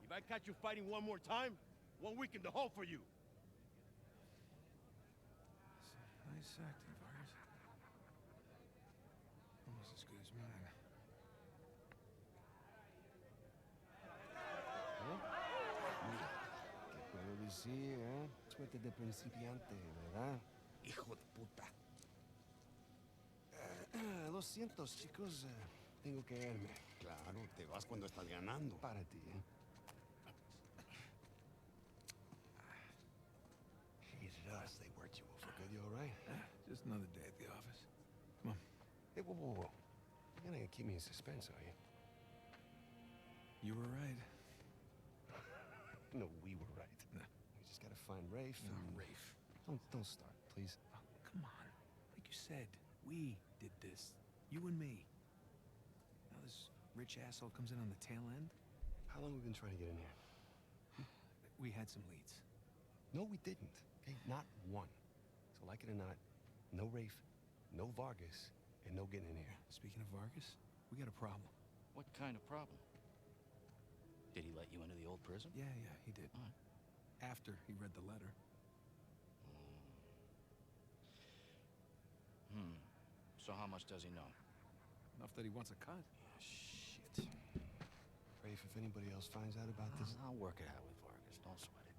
if I catch you fighting one more time, 1 week in the hole for you. Nice acting, Vargas. Almost as good as mine. ¿Qué puedo decir, eh? Suerte de principiante, ¿verdad? Hijo de puta. Lo siento, chicos. Tengo que irme. Claro, te vas cuando estás ganando. Para ti, ¿eh? Jesus, they worked you over good. You all right? Just another day at the office. Come on. Hey, whoa. You're gonna keep me in suspense, are you? You were right. No, we were right. No. We just gotta find Rafe. No, and- Rafe. Don't start, please. Oh, come on. Like you said, we did this. You and me. Now this rich asshole comes in on the tail end. How long have we been trying to get in here? We had some leads. No, we didn't. Okay, not one. So like it or not, no Rafe, no Vargas, and no getting in here. Speaking of Vargas, we got a problem. What kind of problem? Did he let you into the old prison? Yeah, he did. All right. After he read the letter. So how much does he know? Enough that he wants a cut. Shit. Rafe, if anybody else finds out about this... I'll work it out with Vargas. Don't sweat it.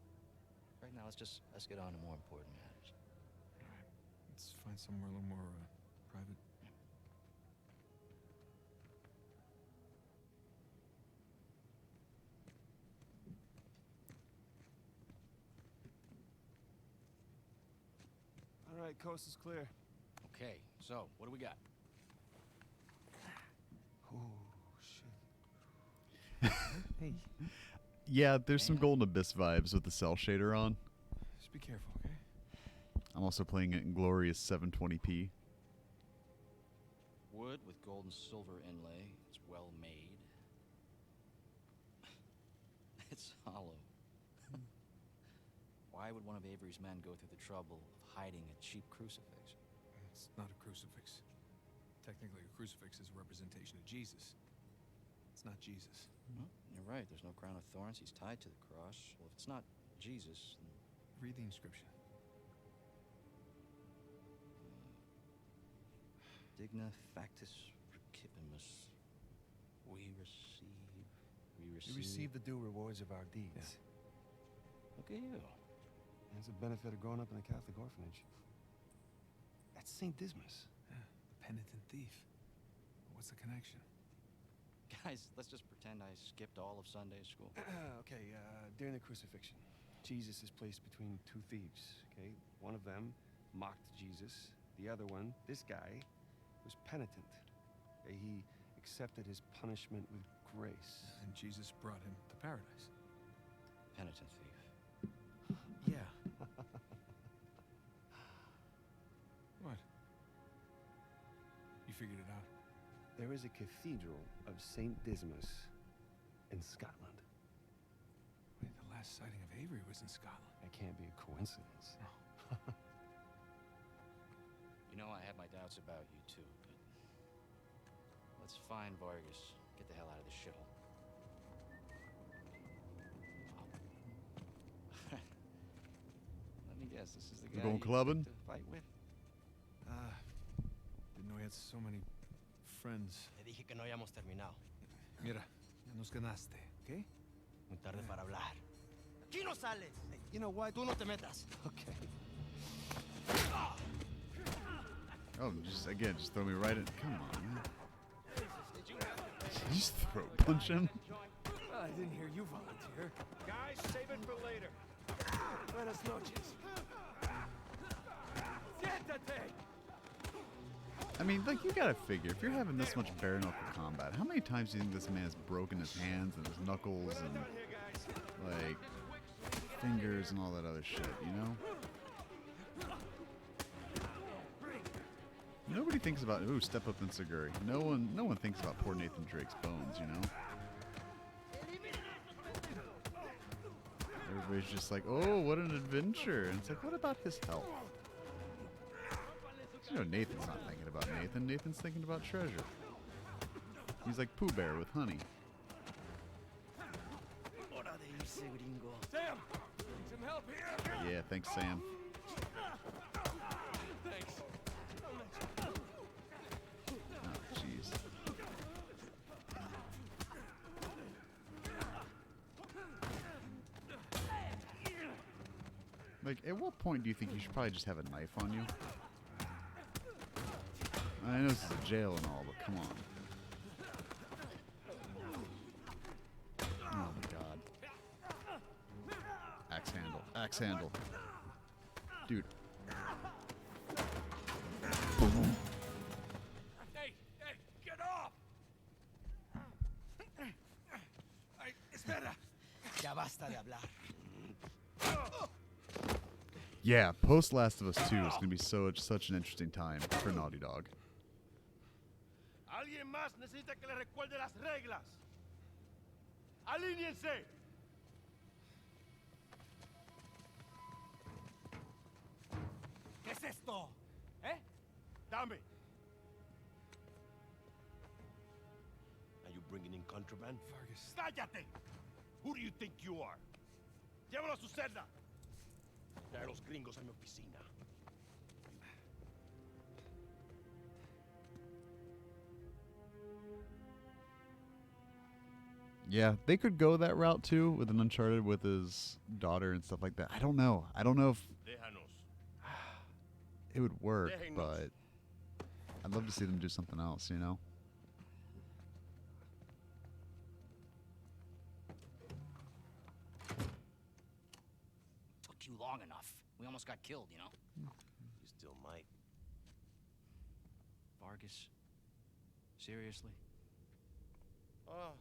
Right now, let's get on to more important matters. All right. Let's find somewhere a little more private. All right, coast is clear. Okay, so what do we got? Oh, shit. Hey, Yeah, there's some Golden Abyss vibes with the cell shader on. just be careful, okay? I'm also playing it in glorious 720p. Wood with gold and silver inlay. It's well made. It's hollow. Why would one of Avery's men go through the trouble of hiding a cheap crucifix? It's not a crucifix. Technically, a crucifix is a representation of Jesus. It's not Jesus. Well, you're right. There's no crown of thorns. He's tied to the cross. Well, if it's not Jesus, then Read the inscription. Digna factus recipimus. We receive. We receive the due rewards of our deeds. Look at you. That's a benefit of growing up in a Catholic orphanage. That's St. Dismas. Yeah, the penitent thief. What's the connection? Guys, let's just pretend I skipped all of Sunday school. Okay, during the crucifixion, Jesus is placed between two thieves, okay? One of them mocked Jesus. The other one, this guy, was penitent. Okay? He accepted his punishment with grace. And Jesus brought him to paradise. Penitent thief. Yeah. What? You figured it out? There is a cathedral of St. Dismas in Scotland. Wait, the last sighting of Avery was in Scotland. That can't be a coincidence. You know, I had my doubts about you too, but let's find Vargas. Get the hell out of this shithole. Let me guess, this is the You guy going you clubbing? to fight with? Didn't know he had so many friends. Te dije que no hayamos terminado. Mira, ya nos ganaste, ¿okay? Muy tarde para hablar. ¡Aquí no sales! You know what? Tú no te metas. Okay. Oh, just throw me right in. Come on, man. Just throat punch him. I didn't hear you volunteer. Guys, save it for later. Buenas noches. Siéntate! I mean, like, you gotta figure, if you're having this much bare knuckle combat, how many times do you think this man's broken his hands and his knuckles and, like, fingers and all that other shit, you know? Nobody thinks about, ooh, step up in Seguri. No one thinks about poor Nathan Drake's bones, you know? Everybody's just like, oh, what an adventure. And it's like, what about his health? You know, Nathan's not thinking about Nathan. Nathan's thinking about treasure. He's like Pooh Bear with honey. Sam! Need some help here? Yeah, thanks, Sam. Thanks. Oh, jeez. Like, at what point do you think you should probably just have a knife on you? I know this is a jail and all, but come on. Oh my god. Axe handle. Axe handle. Dude. Hey, get off! Basta de hablar. Yeah, post Last of Us 2 is going to be such an interesting time for Naughty Dog. Alguien más necesita que le recuerde las reglas. Alíñense. ¿Qué es esto? ¿Eh? Dame. Are you bringing in contraband? Vargas. ¡Cállate! Who do you think you are? Llévalo a su celda. Trae a los gringos a mi oficina. Yeah, they could go that route too with an Uncharted with his daughter and stuff like that. I don't know. I don't know if Déjanos. it would work, Déjennos. but I'd love to see them do something else, you know? Took you long enough. We almost got killed, you know? You still might. Vargas. Seriously? Oh,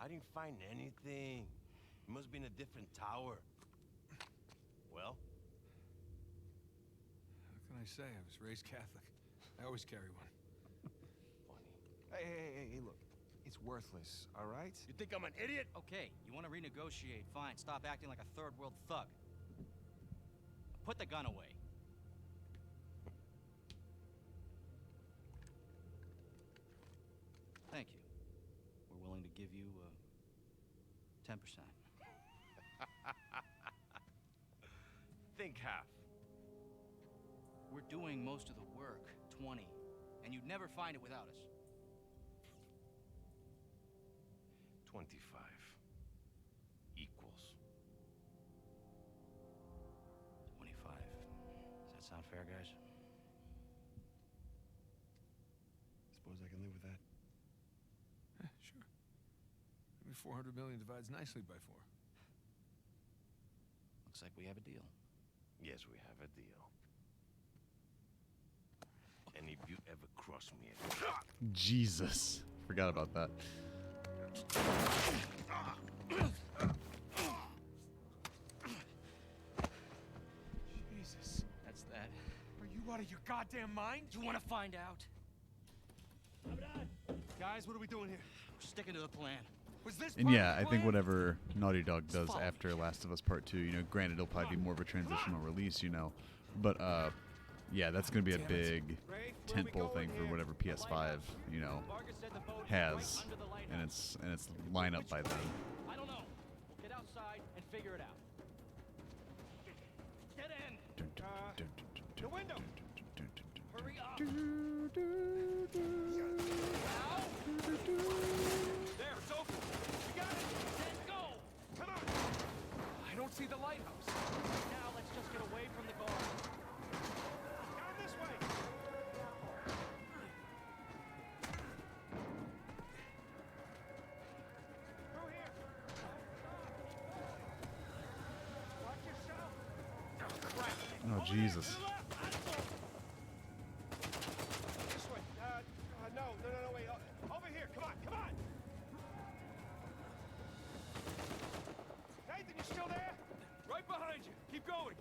I didn't find anything. It must be in a different tower. Well? What can I say? I was raised Catholic. I always carry one. Funny. Hey, look. It's worthless, all right? You think I'm an idiot? Okay, you want to renegotiate? Fine. Stop acting like a third world thug. Put the gun away. Thank you. We're willing to give you 10%. Think half. We're doing most of the work, 20, and you'd never find it without us. 25 equals. 25. Does that sound fair, guys? Suppose I can live with that. Sure. Maybe 400 million divides nicely by 4. Looks like we have a deal. Yes, we have a deal. And if you ever cross me again... Jesus. Forgot about that. Jesus. That's that. Are you out of your goddamn mind? You want to find out? Guys, what are we doing here? We're sticking to the plan. Was this And part yeah, of the I think plan? whatever Naughty Dog does Follow after Last of Us Part 2, you know, granted it'll probably be more of a transitional release, you know, but yeah, that's going to be a Damn it. big Rafe, where we tentpole going thing for here? whatever PS5, you know, has and its lineup by then. I don't know. We'll get outside and figure it out. Get in. The window. Hurry up. There, it's open. You got it. Then go. Come on. I don't see the lighthouse. Now let's just get away from the guard. Down this way. Through here. Watch yourself. Oh, crap. Oh, Jesus. This way. No, wait. Over here. Come on. Nathan, you still there? Right behind you. Keep going.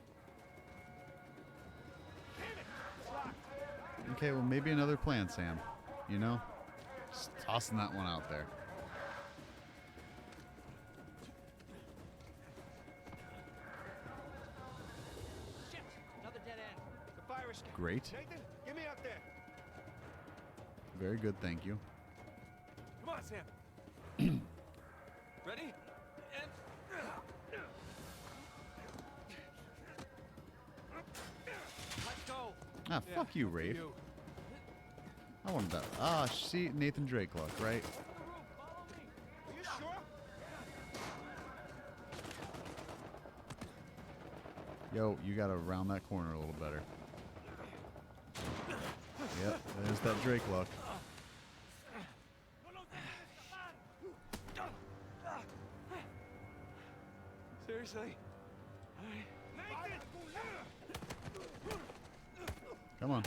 Damn it. It's locked. Okay, well, maybe another plan, Sam. You know? Just tossing that one out there. Shit. Another dead end. The fire escape. Great. Nathan, get me out there. Very good, thank you. Come on, Sam. Ready? And... Let's go. Ah, fuck you, Rafe. I wanted that. Ah, see, Nathan Drake luck, right? Are you sure? Yo, you gotta round that corner a little better. Yep, there's that Drake luck. Seriously? Nathan! Come on.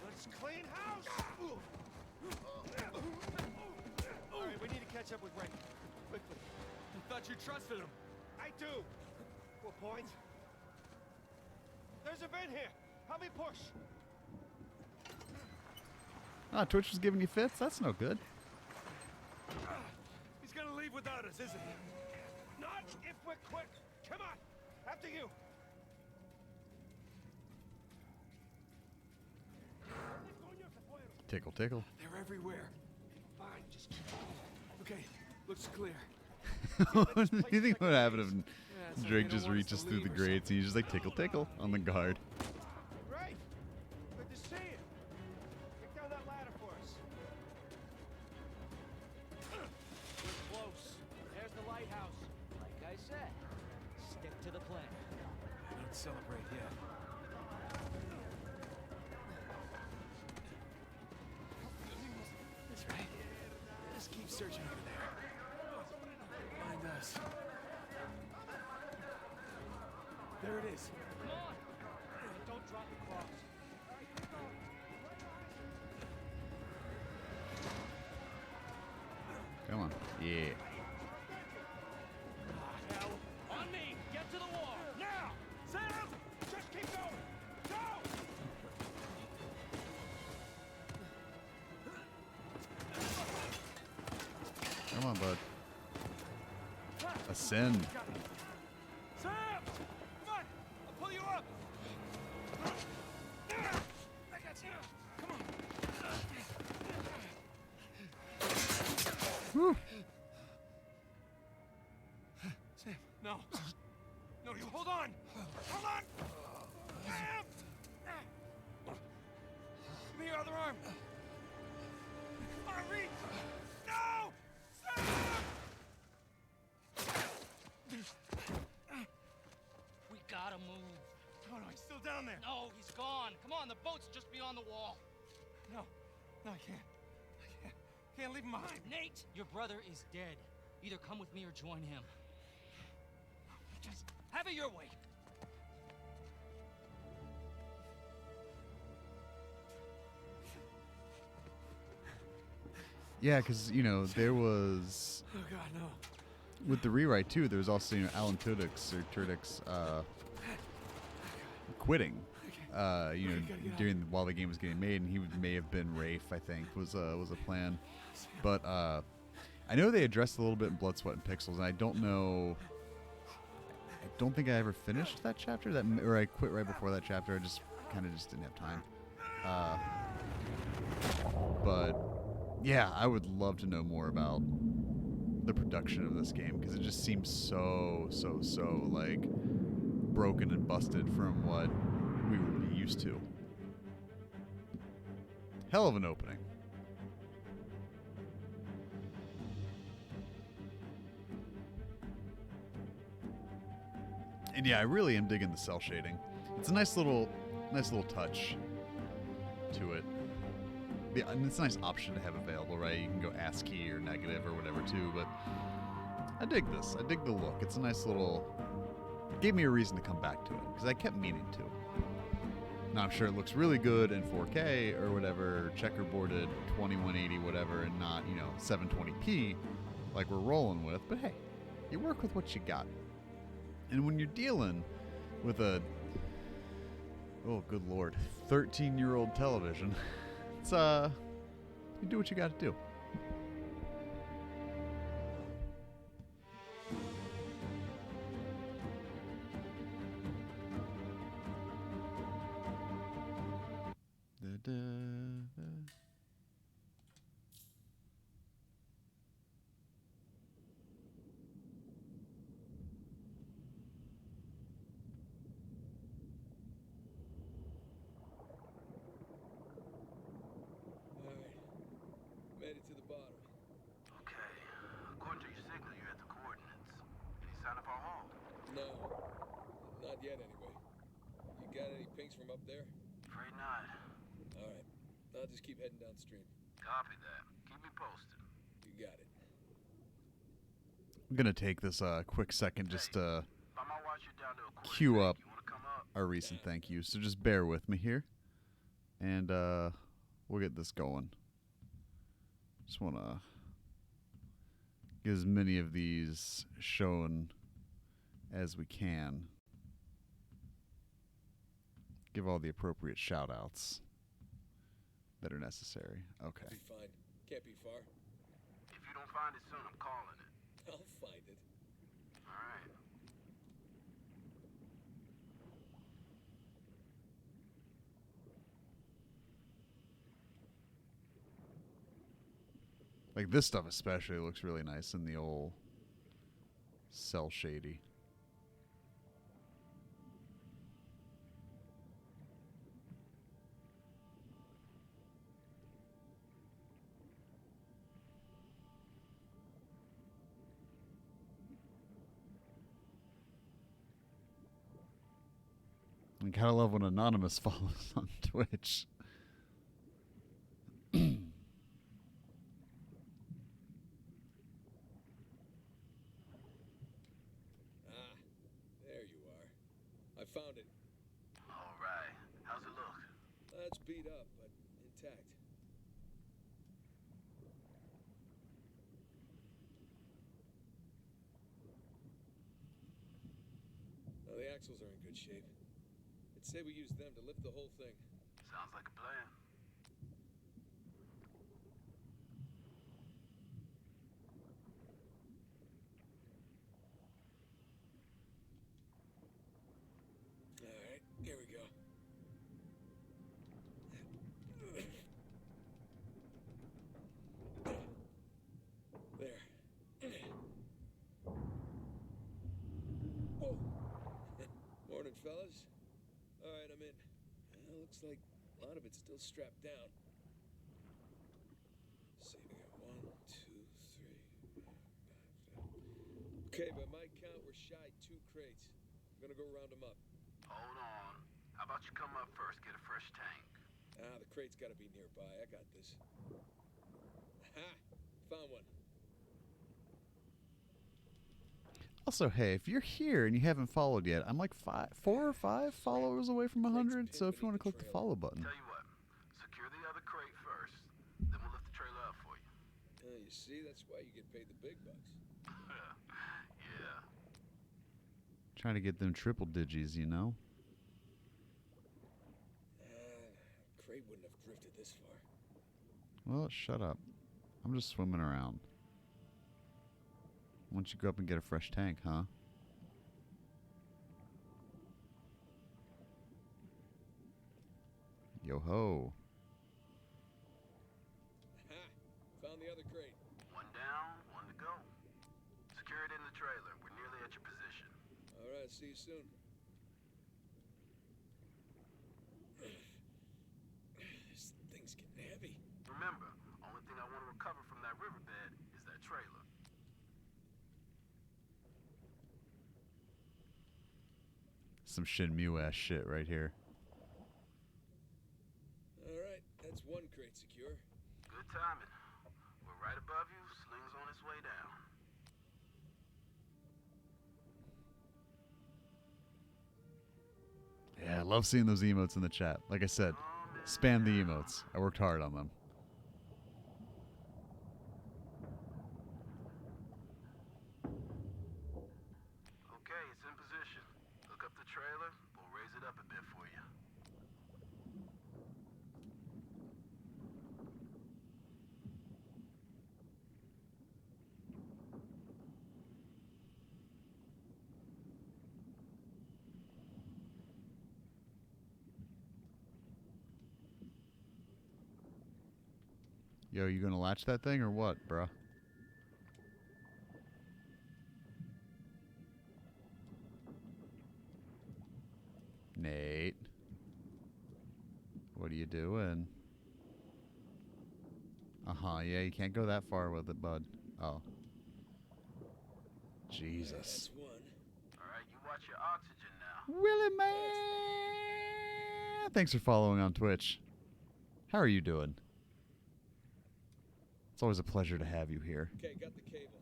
Let's clean house! All right, we need to catch up with Ray. Quickly. thought you trusted him. I do. What point? There's a vent here. Help me push. Ah, Twitch was giving you fits? That's no good. He's gonna leave without us, isn't he? Not if we're quick. Come on. After you. Tickle, tickle. They're everywhere. Fine, just keep going. Okay, looks clear. What do you think would happen Yeah, if so Drake they don't just want us reaches to through the leave or grates and you just like tickle, tickle on the guard? Right. Good to see you. Kick down that ladder for us. We're close. There's the lighthouse. Like I said, stick to the plan. Don't celebrate yet. That's right. Just keep searching over there. Find us. There it is. Come on! Don't drop the cross. Come on. Yeah. Hell, on me! Get to the wall! Now! Sam! Just keep going. Go! Come on, bud. Ascend. Sam! Come on! I'll pull you up! I got you! Come on! Whew. Sam, no. No, you hold on! Hold on! Sam! Give me your other arm! Come on, reach! No! Sam! We gotta move. Oh, no, he's still down there. No, he's gone. Come on, the boat's just beyond the wall. No, no, I can't. Can't leave him behind. Nate, your brother is dead. Either come with me or join him. Just have it your way. Yeah, because, you know, there was... Oh God, no. With the rewrite, too, there was also, you know, Alan Tudyk's quitting. You know, while the game was getting made, and he may have been Rafe, I think, was a plan. But I know they addressed a little bit in Blood, Sweat, and Pixels, and I don't know... I don't think I ever finished that chapter, or I quit right before that chapter. I just kind of didn't have time. But yeah, I would love to know more about the production of this game, because it just seems so like broken and busted from what we would be used to. Hell of an opening. And yeah, I really am digging the cell shading. It's a nice little touch to it. And it's a nice option to have available, right? You can go ASCII or negative or whatever too, but I dig this. I dig the look. It's a nice little... It gave me a reason to come back to it, because I kept meaning to. Now, I'm sure it looks really good in 4K or whatever, checkerboarded 2180 whatever, and not, you know, 720p like we're rolling with, but hey, you work with what you got. And when you're dealing with a, oh good lord, 13-year-old television, it's you do what you got to do. Made it to the bottom. Okay. According to your signal, you're at the coordinates. Any sign of our haul? No. Not yet, anyway. You got any pings from up there? Afraid not. Alright. I'll just keep heading downstream. Copy that. Keep me posted. You got it. I'm going to take this quick second just to By my watch, you're down to a quarter queue tank. up You wanna come up? our recent thank yous. So just bear with me here, and we'll get this going. Just want to Get as many of these shown as we can. Give all the appropriate shout-outs that are necessary. Okay. Be fine. Can't be far. If you don't find it soon, I'm calling it. I'll find it. All right. Like this stuff especially looks really nice in the old cell shady. I kind of love when Anonymous follows on Twitch. There you are. I found it. All right. How's it look? It's beat up, but intact. Well, the axles are in good shape. I'd say we use them to lift the whole thing. Sounds like a plan. All right, here we go. There. Whoa. Morning, fellas. All right, I'm in. Looks like a lot of it's still strapped down. Let's see, we got 1, 2, 3, 4, 5, 6. Okay, by my count, we're shy 2 crates. I'm gonna go round them up. Hold on. How about you come up first, get a fresh tank? The crate's gotta be nearby. I got this. Aha! Found one. Also, hey, if you're here and you haven't followed yet, I'm like 4 or 5 followers away from 100, so if you want to click the follow button. Tell you what, secure the other crate first, then we'll lift the trailer up for you. You see, that's why you get paid the big bucks. Yeah. Trying to get them triple digis, you know? Crate wouldn't have drifted this far. Well, shut up. I'm just swimming around. Why don't you go up and get a fresh tank, huh? Yo-ho. Aha! Found the other crate. One down, one to go. Secure it in the trailer. We're nearly at your position. All right, see you soon. This thing's getting heavy. Remember, only thing I want to recover from that riverbed is that trailer. Some Shenmue-ass shit right here. All right, that's one crate secure. Good timing. We're right above you. Sling's on its way down. Yeah, I love seeing those emotes in the chat. Like I said, spam the emotes. I worked hard on them. Okay, it's in position. Look up the trailer. We'll raise it up a bit for you. Yo, you gonna latch that thing or what, bruh? Nate. What are you doing? Uh-huh, yeah, you can't go that far with it, bud. Oh. Jesus. That's one. All right, you watch your oxygen now. Willie man! Thanks for following on Twitch. How are you doing? It's always a pleasure to have you here. Okay, got the cable.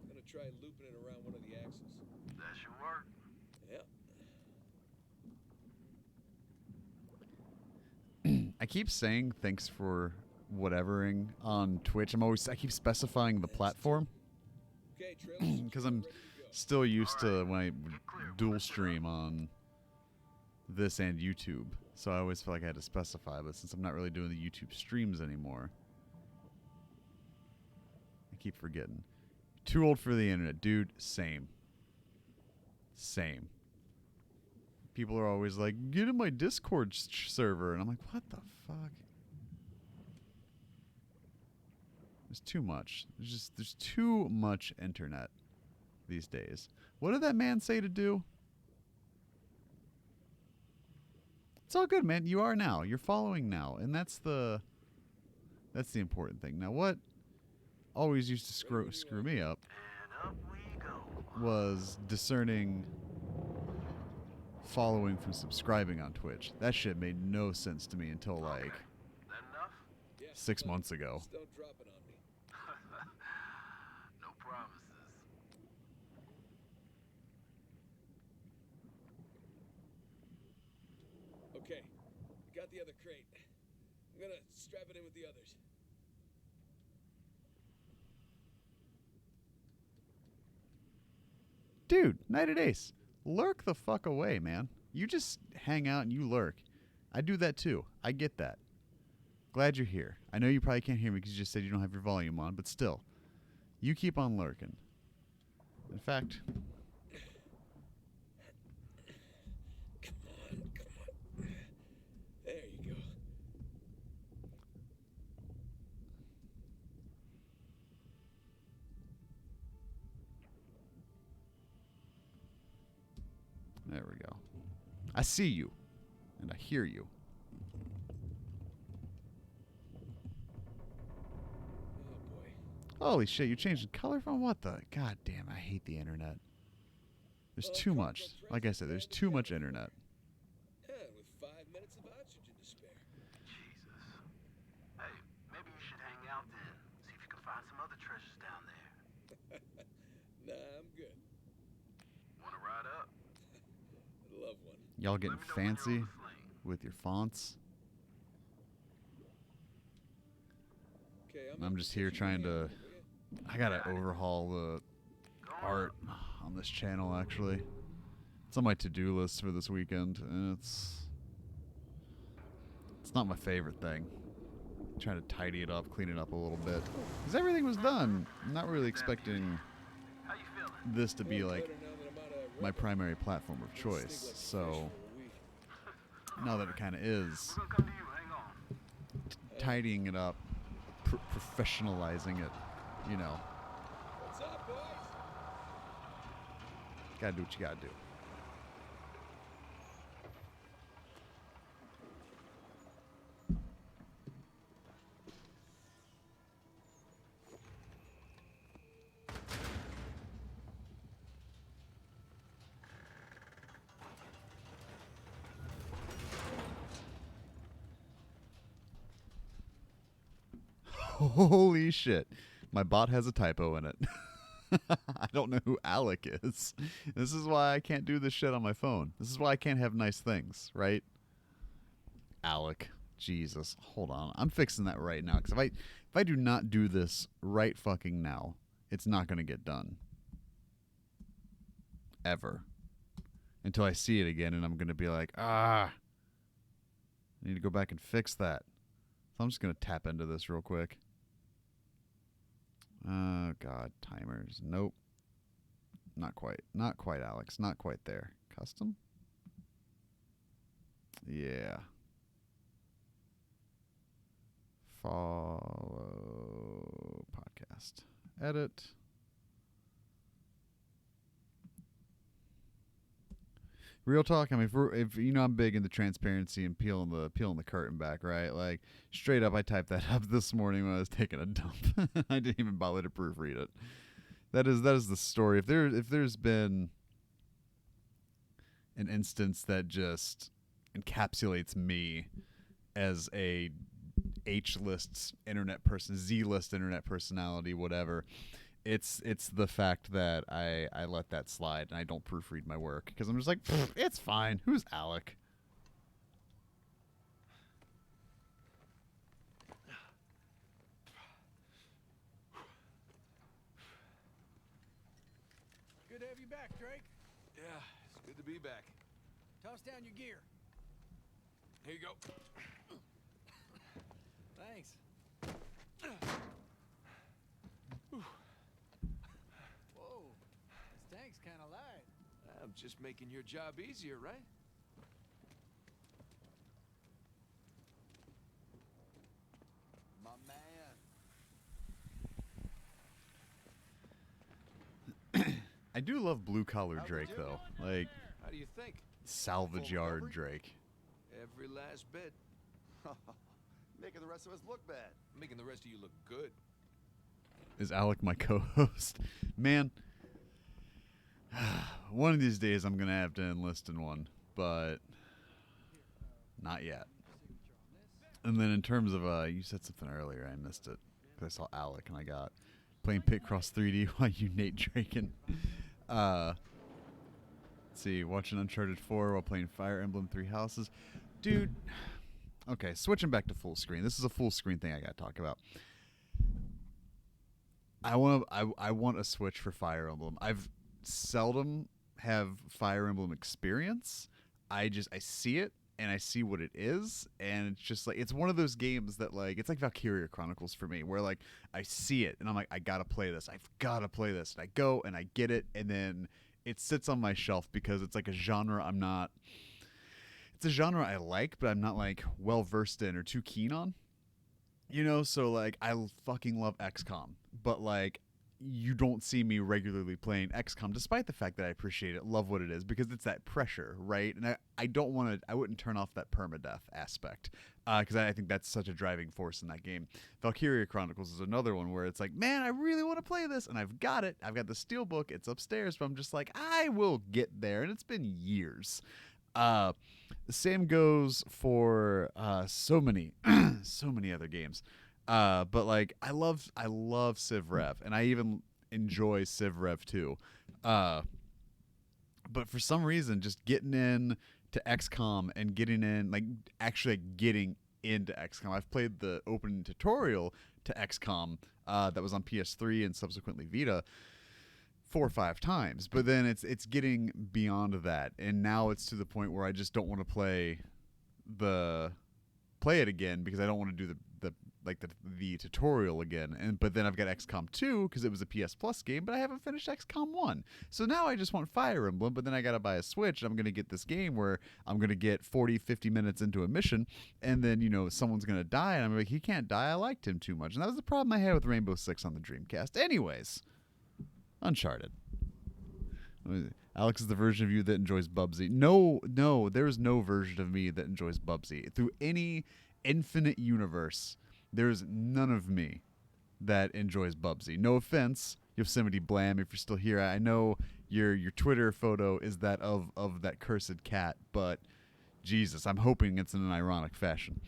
Gonna try looping it around one of the axles. That should work. Yep. I keep saying thanks for whatevering on Twitch. I keep specifying the platform. because I'm still used to when I dual stream on this and YouTube, so I always felt like I had to specify. But since I'm not really doing the YouTube streams anymore, I keep forgetting. Too old for the internet, dude. Same. People are always like, get in my Discord server, and I'm like, what the fuck? There's too much. There's too much internet these days. What did that man say to do? It's all good, man. You are now. You're following now, and that's the important thing. Now, what always used to screw me up was discerning following from subscribing on Twitch. That shit made no sense to me until like 6 months ago. Just don't drop it on me. No promises. Okay, got the other crate. I'm gonna strap it in with the others. Dude, Night at Ace, lurk the fuck away, man. You just hang out and you lurk. I do that too. I get that. Glad you're here. I know you probably can't hear me because you just said you don't have your volume on, but still, you keep on lurking. In fact, Come on. There you go. there we go. I see you, and I hear you. Oh boy. Holy shit, you changed the color from what the? God damn, I hate the internet. There's too much. Like I said, there's too much internet. Yeah, with 5 minutes of oxygen to spare. Jesus. Hey, maybe you should hang out then. See if you can find some other treasures down there. Nah, I'm good. Wanna ride up? I'd love one. Y'all getting Let me know when you're on fancy the sling. with your fonts. Okay, I'm just here trying to... I gotta overhaul the art on this channel, actually. It's on my to-do list for this weekend, and it's not my favorite thing. I'm trying to tidy it up, clean it up a little bit. Because everything was done. I'm not really expecting How you feeling? this to be like Better now that I'm out of my record. primary platform of Stink like choice. a fish So for a week. now that it kind of is, We're gonna come to you. Hang on. tidying it up, professionalizing it, you know, What's up, boys? gotta do what you gotta do. Holy shit. My bot has a typo in it. I don't know who Alec is. This is why I can't do this shit on my phone. This is why I can't have nice things, right? Alec. Jesus. Hold on. I'm fixing that right now. Because if I do not do this right fucking now, it's not going to get done. Ever. Until I see it again and I'm going to be like, I need to go back and fix that. So I'm just going to tap into this real quick. Oh, God. Timers. Nope. Not quite. Not quite, Alex. Not quite there. Custom? Yeah. Follow podcast. Edit. Real talk. I mean, if you know, I'm big into transparency and peeling the curtain back, right? Like straight up, I typed that up this morning when I was taking a dump. I didn't even bother to proofread it. That is the story. If there's been an instance that just encapsulates me as a H-list internet person, Z-list internet personality, whatever. It's the fact that I let that slide and I don't proofread my work because I'm just like, it's fine. Who's Alec? be back. Toss down your gear. Here you go. Thanks. Whoa, this tank's kind of light. I'm just making your job easier, right? My man. I do love blue collar Drake though, like How do you think? salvage yard Drake. Every last bit. Making the rest of us look bad. Making the rest of you look good. Is Alec my co-host? Man, one of these days I'm gonna have to enlist in one, but not yet. And then in terms of you said something earlier, I missed it because I saw Alec and I got playing Pitcross 3D while you Nate Draken. Let's see, watching Uncharted 4 while playing Fire Emblem 3 Houses, dude. Okay, switching back to full screen. This is a full screen thing I gotta talk about. I want a Switch for Fire Emblem. I've seldom have Fire Emblem experience. I see it and I see what it is, and it's just like it's one of those games that like it's like Valkyria Chronicles for me, where like I see it and I'm like I gotta play this. I've gotta play this, and I go and I get it, and then it sits on my shelf because it's like a genre I'm not. It's a genre I like, but I'm not like well versed in or too keen on. You know, so like I fucking love XCOM, but like you don't see me regularly playing XCOM, despite the fact that I appreciate it, love what it is, because it's that pressure, right? And I don't want to, I wouldn't turn off that permadeath aspect, because I think that's such a driving force in that game. Valkyria Chronicles is another one where it's like, man, I really want to play this, and I've got it. I've got the steelbook. It's upstairs, but I'm just like, I will get there, and it's been years. The same goes for so many other games. But like I love Civ Rev, and I even enjoy Civ Rev 2. But for some reason, just getting in to XCOM and getting in, like actually getting into XCOM. I've played the open tutorial to XCOM that was on PS3 and subsequently Vita 4 or 5 times, but then it's getting beyond that, and now it's to the point where I just don't want to play it again because I don't want to do the tutorial again. But then I've got XCOM 2 because it was a PS Plus game, but I haven't finished XCOM 1. So now I just want Fire Emblem, but then I got to buy a Switch, and I'm going to get this game where I'm going to get 40-50 minutes into a mission, and then, you know, someone's going to die, and I'm like, he can't die. I liked him too much. And that was the problem I had with Rainbow Six on the Dreamcast. Anyways, Uncharted. Alex is the version of you that enjoys Bubsy. No, there is no version of me that enjoys Bubsy. Through any infinite universe, there's none of me that enjoys Bubsy. No offense, Yosemite Blam, if you're still here. I know your Twitter photo is that of that cursed cat, but Jesus, I'm hoping it's in an ironic fashion.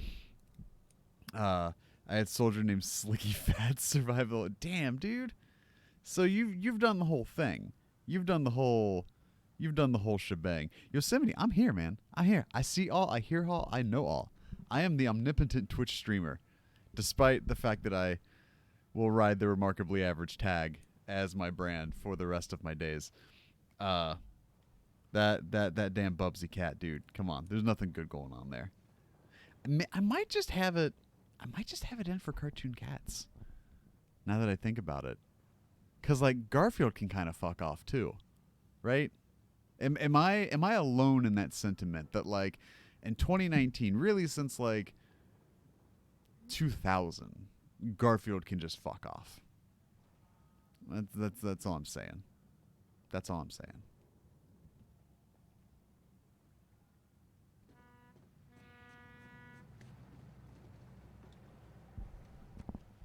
I had a soldier named Slicky Fat Survival. Damn, dude. So you've done the whole thing. You've done the whole shebang. Yosemite, I'm here, man. I'm here. I see all. I hear all. I know all. I am the omnipotent Twitch streamer, despite the fact that I will ride the remarkably average tag as my brand for the rest of my days. That damn Bubsy cat, dude. Come on. There's nothing good going on there. I might just have it. I might just have it in for cartoon cats. Now that I think about it. Because like Garfield can kind of fuck off too, right? Am I alone in that sentiment that like in 2019, really since like 2000, Garfield can just fuck off? That's all I'm saying. That's all I'm saying.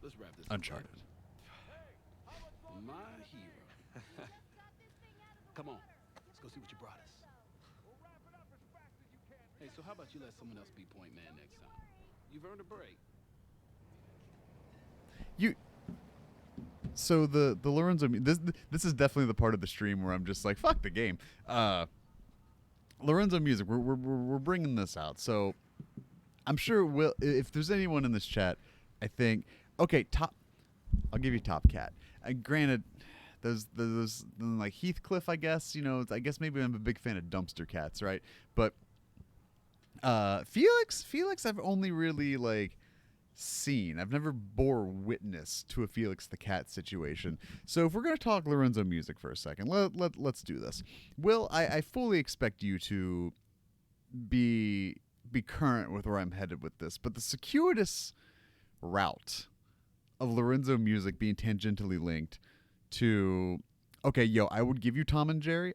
Let's wrap this. Uncharted. My hero. Come on, let's go see what you brought us. Hey, so how about you let someone else be point man next time? You've earned a break. So the Lorenzo, this is definitely the part of the stream where I'm just like, fuck the game. Lorenzo Music, we're bringing this out. So I'm sure if there's anyone in this chat, I think, okay, I'll give you Top Cat. Granted, Those like Heathcliff, I guess. I guess maybe I'm a big fan of dumpster cats, right? But Felix, I've only really like seen. I've never bore witness to a Felix the Cat situation. So if we're gonna talk Lorenzo music for a second, let's do this. Will, I fully expect you to be current with where I'm headed with this, but the circuitous route of Lorenzo music being tangentially linked to, okay, I would give you Tom and Jerry.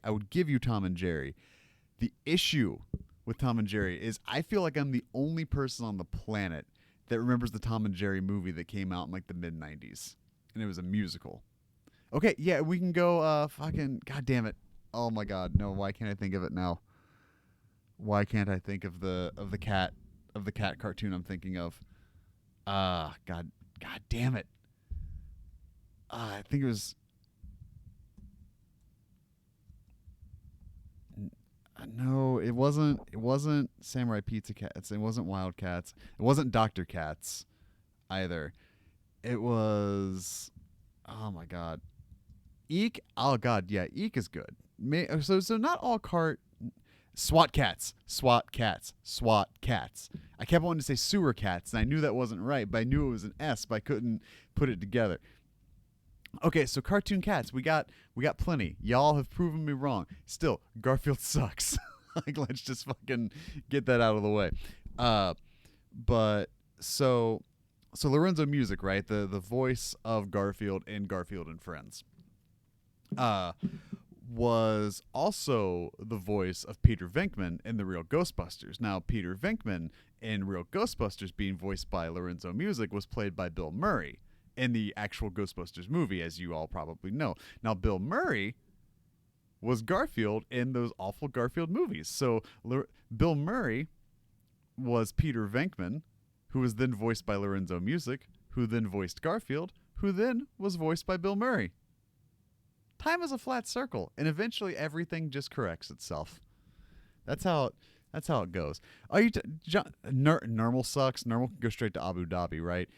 The issue with Tom and Jerry is I feel like I'm the only person on the planet that remembers the Tom and Jerry movie that came out in like the mid 90s, and it was a musical. Okay, yeah, we can go fucking god damn it. Oh my god, no, why can't I think of it now? Why can't I think of the cat cartoon I'm thinking of? God damn it. I think it was no, it wasn't Samurai Pizza Cats. It wasn't Wildcats. It wasn't Dr. Cats either. It was, oh my god, Eek. Oh god, yeah, Eek is good. So not all SWAT cats. I kept wanting to say sewer cats, and I knew that wasn't right, but I knew it was an S, but I couldn't put it together. Okay, so cartoon cats, we got plenty. Y'all have proven me wrong. Still, Garfield sucks. Like, let's just fucking get that out of the way. But so Lorenzo Music, right? The voice of Garfield in Garfield and Friends. Was also the voice of Peter Venkman in the Real Ghostbusters. Now, Peter Venkman in Real Ghostbusters, being voiced by Lorenzo Music, was played by Bill Murray in the actual Ghostbusters movie, as you all probably know. Now, Bill Murray was Garfield in those awful Garfield movies. So, Bill Murray was Peter Venkman, who was then voiced by Lorenzo Music, who then voiced Garfield, who then was voiced by Bill Murray. Time is a flat circle, and eventually everything just corrects itself. That's how it goes. Are you Normal sucks. Normal can go straight to Abu Dhabi, right?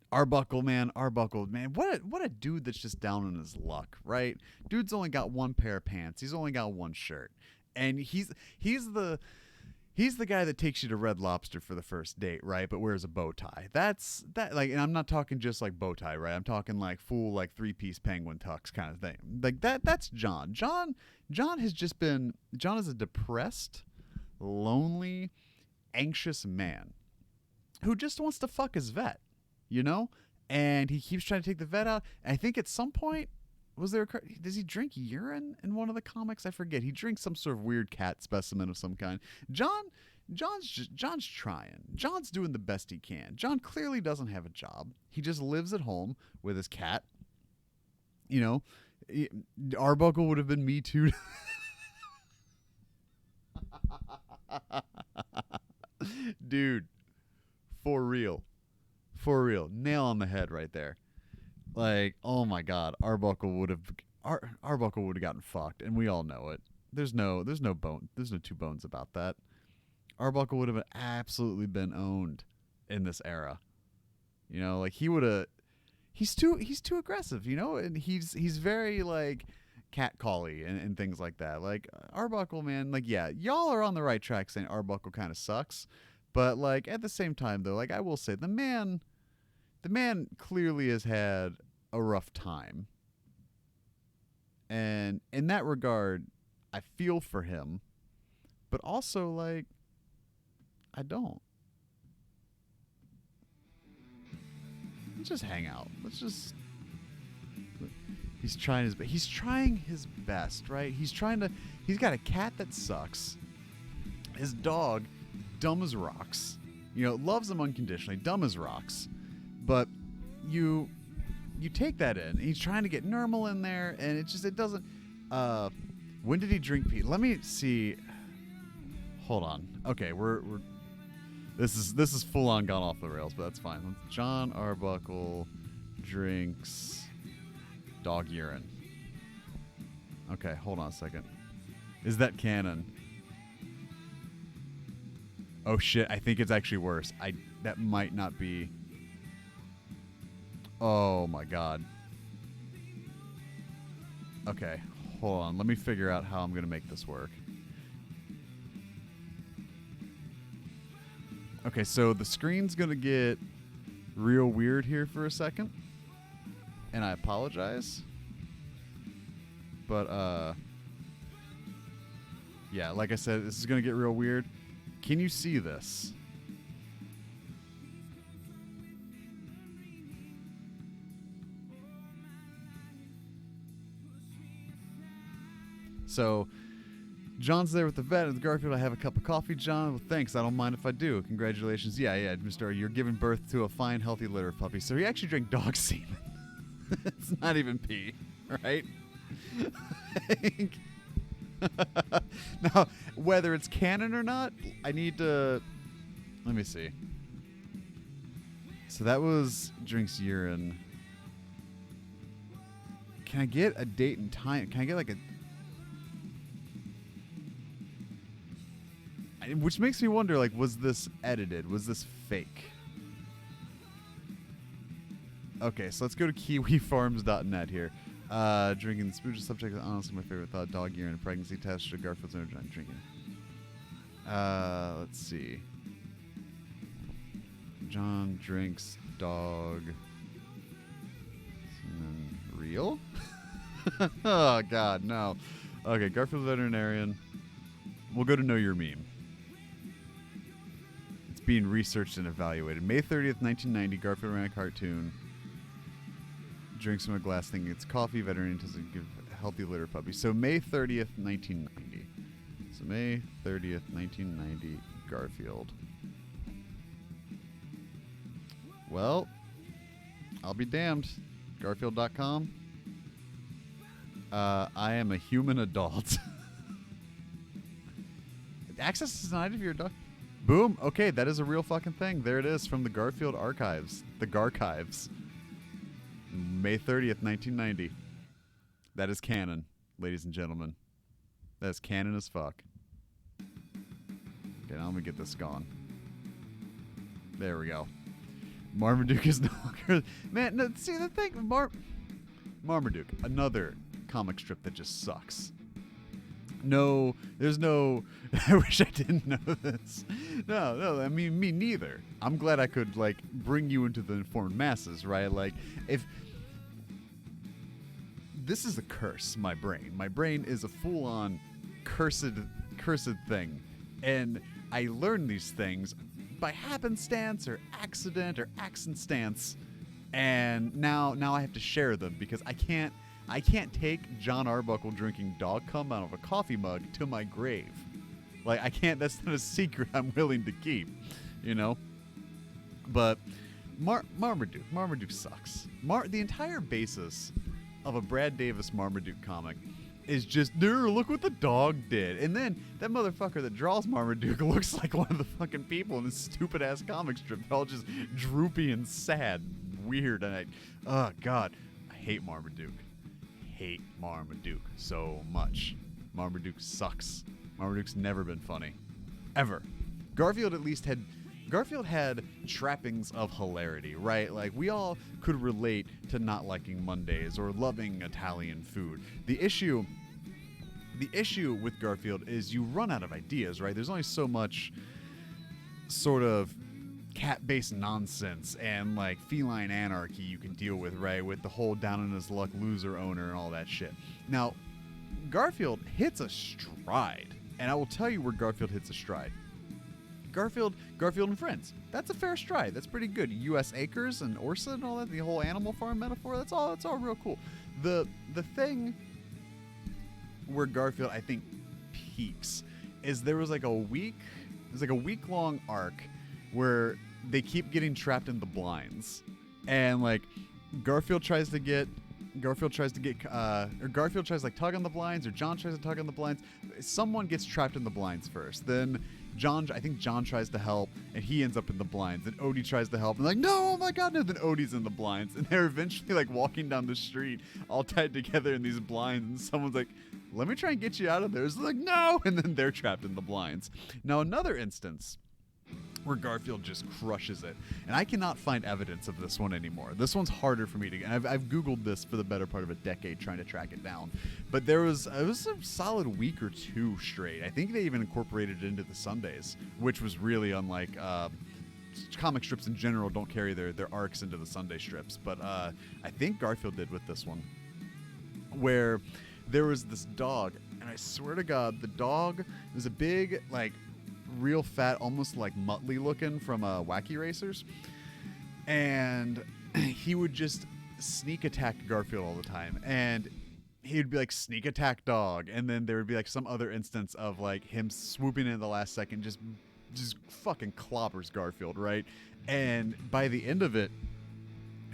Arbuckle, man. What a dude that's just down on his luck, right? Dude's only got one pair of pants. He's only got one shirt, and he's the guy that takes you to Red Lobster for the first date, right? But wears a bow tie. That's like, and I'm not talking just like bow tie, right? I'm talking like full like 3-piece penguin tux kind of thing. Like that's John. John has just been. John is a depressed, lonely, anxious man who just wants to fuck his vet, and he keeps trying to take the vet out. And I think at some point, does he drink urine in one of the comics? I forget. He drinks some sort of weird cat specimen of some kind. John's trying. John's doing the best he can. John clearly doesn't have a job. He just lives at home with his cat. Arbuckle would have been me too. Dude, for real. Nail on the head right there. Like, oh my god, Arbuckle would have gotten fucked, and we all know it. There's no two bones about that. Arbuckle would have absolutely been owned in this era. Like he would have. He's too aggressive, and he's very like catcally and things like that. Like Arbuckle, man, like yeah, y'all are on the right track saying Arbuckle kind of sucks, but like at the same time though, like I will say the man clearly has had a rough time. And in that regard, I feel for him, but also like I don't. Let's just hang out. He's trying his best, right? He's got a cat that sucks. His dog, dumb as rocks. Loves him unconditionally, dumb as rocks. But you take that in. He's trying to get normal in there, and it doesn't. When did he drink Pete? Let me see. Hold on. Okay, we're this is full on gone off the rails, but that's fine. John Arbuckle drinks dog urine. Okay, hold on a second. Is that canon? Oh shit, I think it's actually worse. That might not be. Oh my god. Okay, hold on. Let me figure out how I'm going to make this work. Okay, so the screen's going to get real weird here for a second. And I apologize. But, yeah, like I said, this is going to get real weird. Can you see this? So, John's there with the vet and Garfield. I have a cup of coffee, John. Well, thanks. I don't mind if I do. Congratulations. Yeah, Mr. You're giving birth to a fine, healthy litter of puppies. So he actually drank dog semen. It's not even pee, right? Now, whether it's canon or not, I need to... Let me see. So that was drinks urine. Can I get a date and time? Can I get like a... Which makes me wonder, like, was this edited? Was this fake? Okay, so let's go to kiwifarms.net here. Drinking the spooky subject is honestly my favorite thought. Dog urine, pregnancy test, Garfield's energy drinking. Let's see. John drinks dog. Real? Oh, God, no. Okay, Garfield veterinarian. We'll go to Know Your Meme. It's being researched and evaluated. May 30th, 1990, Garfield ran a cartoon. Drinks from a glass thinking it's coffee. Veterinarian doesn't give healthy litter puppy. So May 30th, 1990. So May 30th, 1990, Garfield. Well, I'll be damned. Garfield.com. I am a human adult. Access is denied if you're a dog. Boom. Okay, that is a real fucking thing. There it is from the Garfield archives. The Garchives. May 30th, 1990. That is canon, ladies and gentlemen. That is canon as fuck. Okay, now let me get this gone. There we go. Marmaduke is no longer... Man, no, see the thing... Marmaduke, another comic strip that just sucks. No, there's no... I wish I didn't know this. No, I mean, me neither. I'm glad I could, like, bring you into the informed masses, right? Like, if... This is a curse, my brain. My brain is a full-on cursed thing. And I learn these things by happenstance or accident or accident-stance. And now I have to share them because I can't take John Arbuckle drinking dog cum out of a coffee mug to my grave. Like, I can't, that's not a secret I'm willing to keep, you know? But Marmaduke sucks. The entire basis of a Brad Davis Marmaduke comic is just, dude, look what the dog did. And then that motherfucker that draws Marmaduke looks like one of the fucking people in this stupid-ass comic strip. They're all just droopy and sad, weird, and oh, God, I hate Marmaduke. Hate Marmaduke so much. Marmaduke sucks. Marmaduke's never been funny. Ever. Garfield had trappings of hilarity, right? Like, we all could relate to not liking Mondays or loving Italian food. The issue with Garfield is you run out of ideas, right? There's only so much sort of cat-based nonsense and, like, feline anarchy you can deal with, right? With the whole down-on-his-luck loser owner and all that shit. Now, Garfield hits a stride. And I will tell you where Garfield hits a stride. Garfield and Friends. That's a fair stride. That's pretty good. U.S. Acres and Orsa and all that, the whole Animal Farm metaphor, that's all real cool. The thing where Garfield, I think, peaks is there was like a week-long arc where they keep getting trapped in the blinds. And like Garfield tries to like tug on the blinds, or John tries to tug on the blinds. Someone gets trapped in the blinds first. Then I think John tries to help, and he ends up in the blinds. And Odie tries to help, and like, no, oh my God, no. Then Odie's in the blinds, and they're eventually like walking down the street, all tied together in these blinds. And someone's like, "Let me try and get you out of there." It's like, no, and then they're trapped in the blinds. Now another instance where Garfield just crushes it. And I cannot find evidence of this one anymore. This one's harder for me to get. I've Googled this for the better part of a decade trying to track it down. But it was a solid week or two straight. I think they even incorporated it into the Sundays, which was really unlike comic strips in general don't carry their arcs into the Sunday strips. But I think Garfield did with this one, where there was this dog, and I swear to God, the dog was a big, like, real fat, almost like Muttley looking from Wacky Racers, and he would just sneak attack Garfield all the time, and he'd be like, sneak attack dog, and then there would be like some other instance of like him swooping in at the last second, just fucking clobbers Garfield, right? And by the end of it,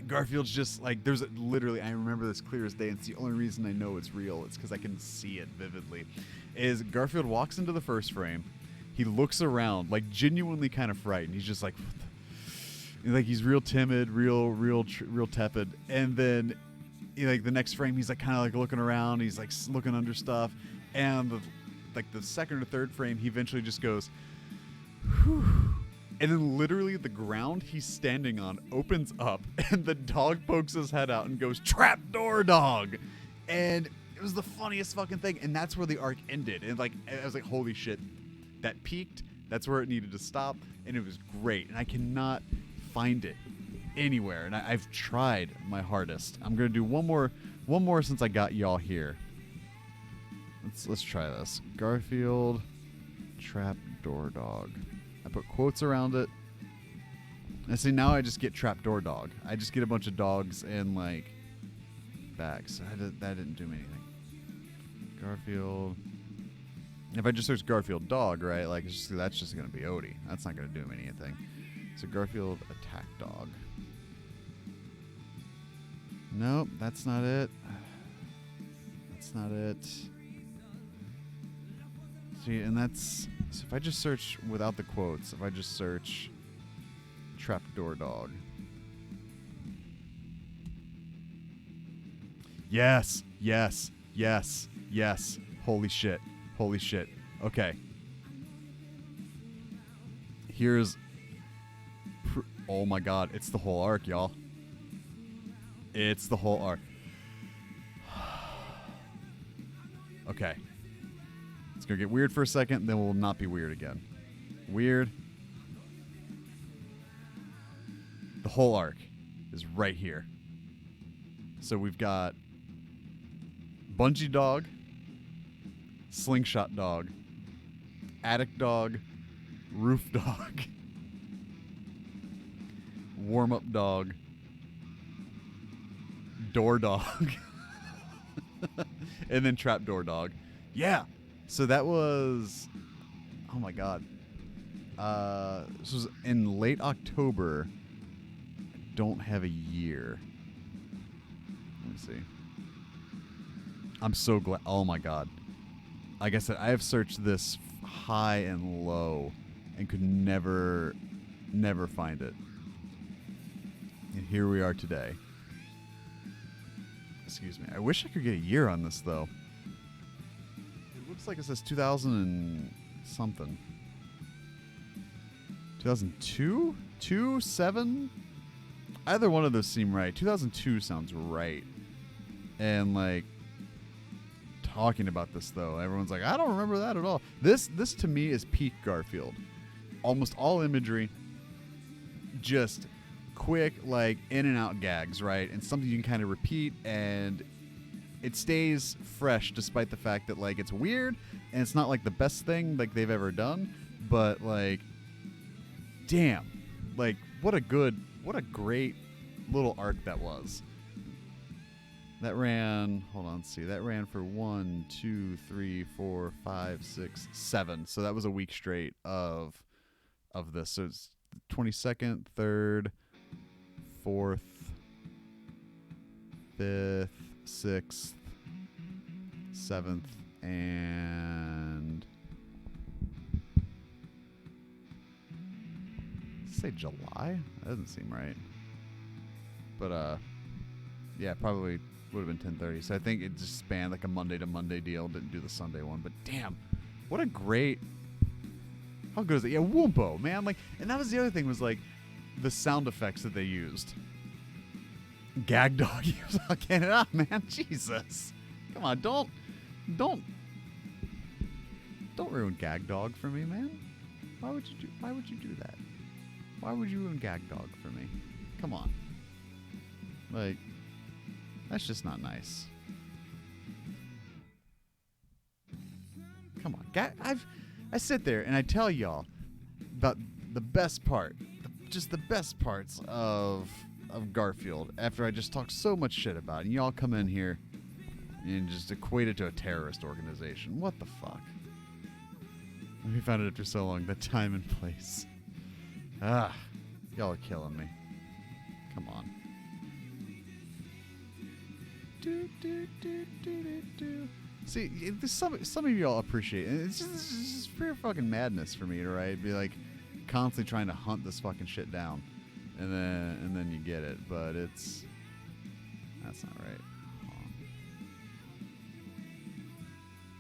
Garfield's just like, there's literally, I remember this clear as day, and it's the only reason I know it's real, it's because I can see it vividly, is Garfield walks into the first frame. He looks around, like, genuinely kind of frightened. He's just like, what the? Like, he's real timid, real tepid. And then, like, the next frame, he's like kind of like looking around. He's like looking under stuff. And the second or third frame, he eventually just goes, whew. And then literally the ground he's standing on opens up, and the dog pokes his head out and goes, "Trapdoor dog!" And it was the funniest fucking thing. And that's where the arc ended. And like, I was like, holy shit. That peaked, that's where it needed to stop, and it was great. And I cannot find it anywhere, and I've tried my hardest. I'm gonna do one more since I got y'all here. Let's try this. Garfield Trapdoor Dog. I put quotes around it. And see, now I just get Trapdoor Dog. I just get a bunch of dogs in like bags. That didn't do me anything. Garfield. If I just search Garfield dog, right, like that's just going to be Odie. That's not going to do him anything. So Garfield attack dog. Nope, that's not it. That's not it. See, and that's, so if I just search without the quotes, if I just search Trapdoor dog. Yes. Holy shit. Okay. Here's... oh my god. It's the whole arc, y'all. It's the whole arc. Okay. It's gonna get weird for a second, then we'll not be weird again. Weird. The whole arc is right here. So we've got Bungee Dog, Slingshot Dog, Attic Dog, Roof Dog, Warm Up Dog, Door Dog, and then Trapdoor Dog. Yeah. So that was, oh my god. This was in late October. I don't have a year. Let me see. I'm so glad. Oh my god. Like I said, I have searched this high and low and could never find it. And here we are today. Excuse me. I wish I could get a year on this, though. It looks like it says 2000 and something. 2002? 2? 7? Either one of those seem right. 2002 sounds right. And, like, talking about this, though, everyone's like, I don't remember that at all. This to me is peak Garfield. Almost all imagery. Just quick, like, in and out gags, right? And something you can kind of repeat, and it stays fresh despite the fact that, like, it's weird and it's not like the best thing like they've ever done, but, like, damn, like, what a great little arc that was. That ran, hold on, let's see, that ran for 1, 2, 3, 4, 5, 6, 7. So that was a week straight of this. So it's 22nd, 3rd, 4th, 5th, 6th, 7th, and say July? That doesn't seem right. But yeah, probably would have been 10:30. So I think it just spanned like a Monday to Monday deal. Didn't do the Sunday one, but damn, what a great How good is it? Yeah, Whoompo, man. Like, and that was the other thing was like the sound effects that they used. Gag dog. Get it out, man. Jesus. Come on, don't ruin Gag Dog for me, man. Why would you do that? Why would you ruin Gag Dog for me? Come on. Like, that's just not nice. Come on. I sit there and I tell y'all about the best part, just the best parts of Garfield after I just talk so much shit about it. And y'all come in here and just equate it to a terrorist organization. What the fuck? We found it after so long. The time and place. Ah, y'all are killing me. Come on. See, some of y'all appreciate it. It's just pure fucking madness for me, right? Be like constantly trying to hunt this fucking shit down, and then you get it, but that's not right.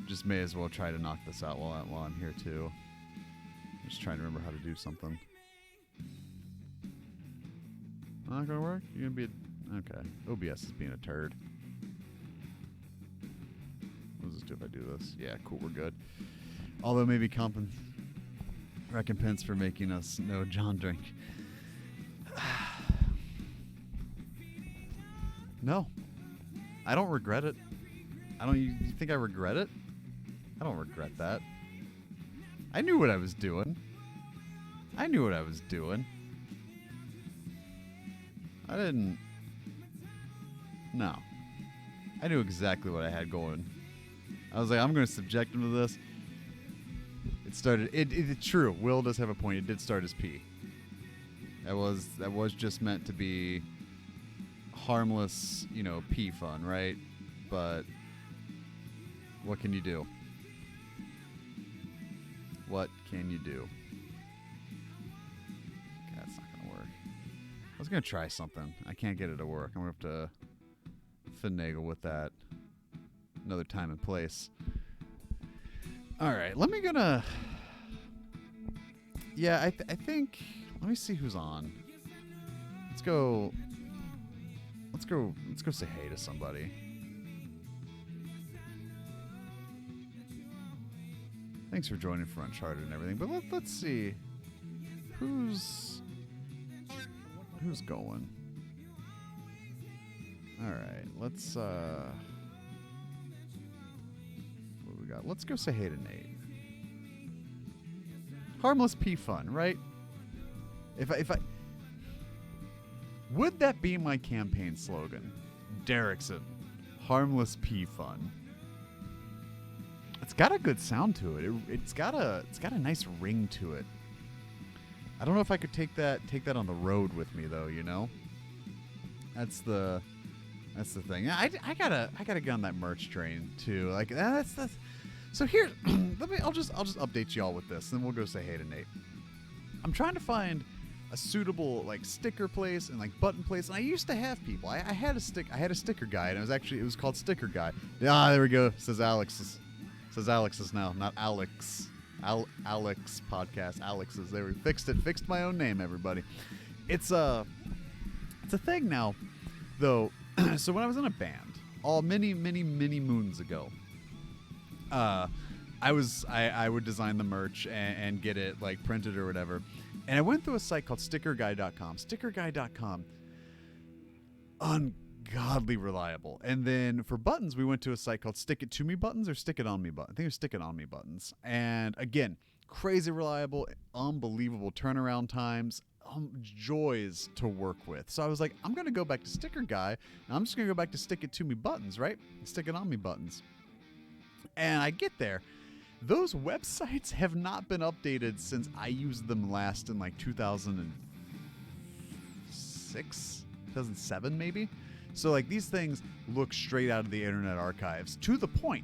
Just may as well try to knock this out while I'm here too. I'm just trying to remember how to do something. Not gonna work? You're gonna be okay. OBS is being a turd. What does this do if I do this? Yeah, cool, we're good. Although maybe recompense for making us know John drink. No. I don't regret it. You think I regret it? I don't regret that. I knew what I was doing. I didn't. No. I knew exactly what I had going. I was like, I'm going to subject him to this. It started. It's true. Will does have a point. It did start as P. That was just meant to be harmless, P fun, right? But what can you do? What can you do? Okay, that's not going to work. I was going to try something. I can't get it to work. I'm going to have to finagle with that another time and place. All right, Yeah, I think... Let me see who's on. Let's go say hey to somebody. Thanks for joining for Uncharted and everything, but let's see who's going. All right, let's what do we got? Let's go say hey to Nate. Harmless P fun, right? If I would that be my campaign slogan? Derrickson, harmless P fun. It's got a good sound to it. It's got a nice ring to it. I don't know if I could take that on the road with me though. That's the thing. I gotta get on that merch train too. Like that's. So here, I'll just update y'all with this, and then we'll go say hey to Nate. I'm trying to find a suitable like sticker place and like button place, and I used to have people. I had a sticker guy, and it was called Sticker Guy. Ah, there we go. Says Alex is now, not Alex. Alex podcast. Alex is there. We fixed it. Fixed my own name, everybody. It's a thing now, though. So when I was in a band, many moons ago, I would design the merch and get it like printed or whatever. And I went through a site called StickerGuy.com. StickerGuy.com, ungodly reliable. And then for buttons, we went to a site called Stick It To Me Buttons or Stick It On Me Buttons. I think it was Stick It On Me Buttons. And again, crazy reliable, unbelievable turnaround times, joys to work with. So I was like, I'm going to go back to Sticker Guy, and I'm just going to go back to Stick It To Me Buttons, right? Stick It On Me Buttons. And I get there. Those websites have not been updated since I used them last in like 2006, 2007 maybe. So like these things look straight out of the Internet Archives to the point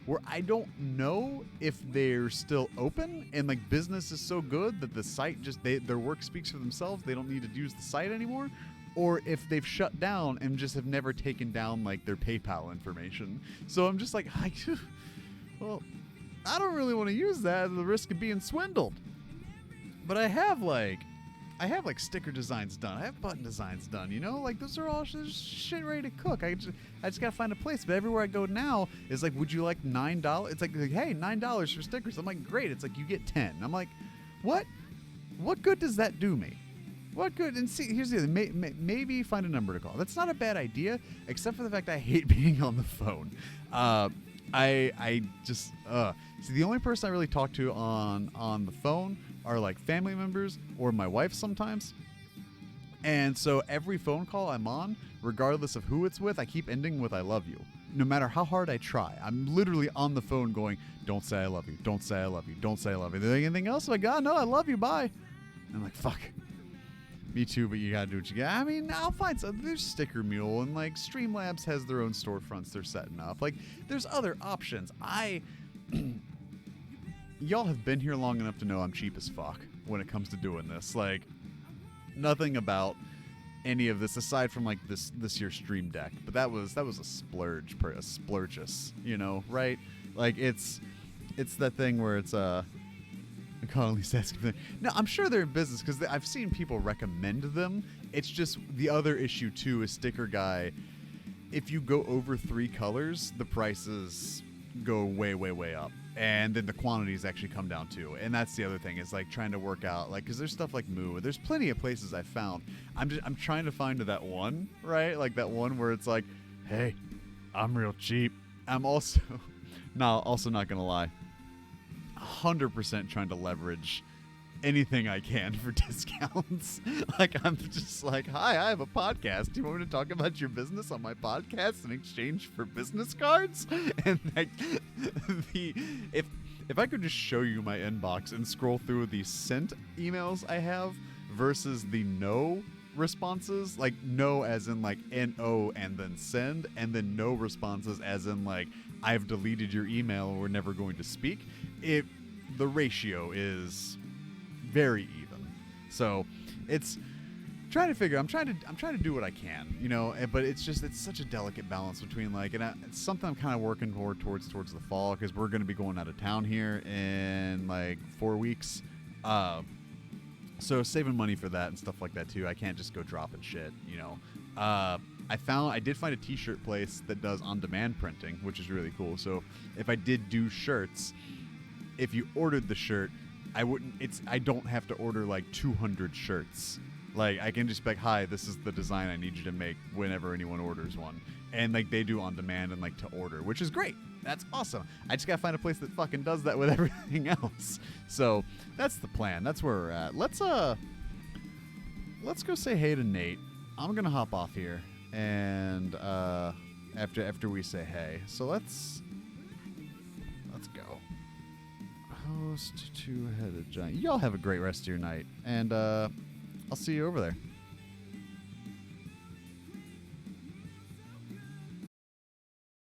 where I don't know if they're still open and like business is so good that the site their work speaks for themselves. They don't need to use the site anymore. Or if they've shut down and just have never taken down like their PayPal information. So I'm just like, well, I don't really want to use that at the risk of being swindled. But I have like sticker designs done. I have button designs done, you know? Like, those are all shit ready to cook. I just got to find a place. But everywhere I go now is like, would you like $9? It's like, hey, $9 for stickers. I'm like, great. It's like, you get 10. I'm like, what? What good does that do me? What good? And see, here's the other. Maybe find a number to call. That's not a bad idea, except for the fact I hate being on the phone. I just see, the only person I really talk to on the phone are like family members or my wife sometimes. And so every phone call I'm on, regardless of who it's with, I keep ending with "I love you." No matter how hard I try, I'm literally on the phone going, "Don't say I love you. Don't say I love you. Don't say I love you." Is there anything else? Like, "God, no, I love you. Bye." And I'm like, fuck. Me too, but you gotta do what you got. I mean, I'll find some. There's Sticker Mule, and like Streamlabs has their own storefronts they're setting up. Like, there's other options. Y'all have been here long enough to know I'm cheap as fuck when it comes to doing this. Like, nothing about any of this aside from like this year's Stream Deck. But that was a splurge, a splurgus, you know, right? Like, it's that thing where it's Connolly's asking. No, I'm sure they're in business because I've seen people recommend them. It's just the other issue too is Sticker Guy. If you go over 3 colors, the prices go way up, and then the quantities actually come down too. And that's the other thing is like trying to work out, like, because there's stuff like Moo. There's plenty of places I found. I'm trying to find that one, right? Like that one where it's like, hey, I'm real cheap. I'm also not gonna lie. 100% trying to leverage anything I can for discounts. Like, I'm just like, hi, I have a podcast. Do you want me to talk about your business on my podcast in exchange for business cards? And like, if I could just show you my inbox and scroll through the sent emails I have versus the no responses, like no as in like NO and then send, and then no responses as in like I've deleted your email and we're never going to speak. The ratio is very even. So it's trying to figure. I'm trying to do what I can, you know. But it's such a delicate balance between like, and it's something I'm kind of working towards the fall because we're going to be going out of town here in like 4 weeks. So saving money for that and stuff like that too. I can't just go dropping shit, you know. I did find a t-shirt place that does on-demand printing, which is really cool. So if I did do shirts, if you ordered the shirt, I don't have to order like 200 shirts. Like, I can just be like, hi, this is the design I need you to make whenever anyone orders one. And like they do on demand and like to order, which is great. That's awesome. I just gotta find a place that fucking does that with everything else. So that's the plan. That's where we're at. Let's go say hey to Nate. I'm gonna hop off here and after we say hey. So let's go. Host two-headed giant. Y'all have a great rest of your night, and I'll see you over there.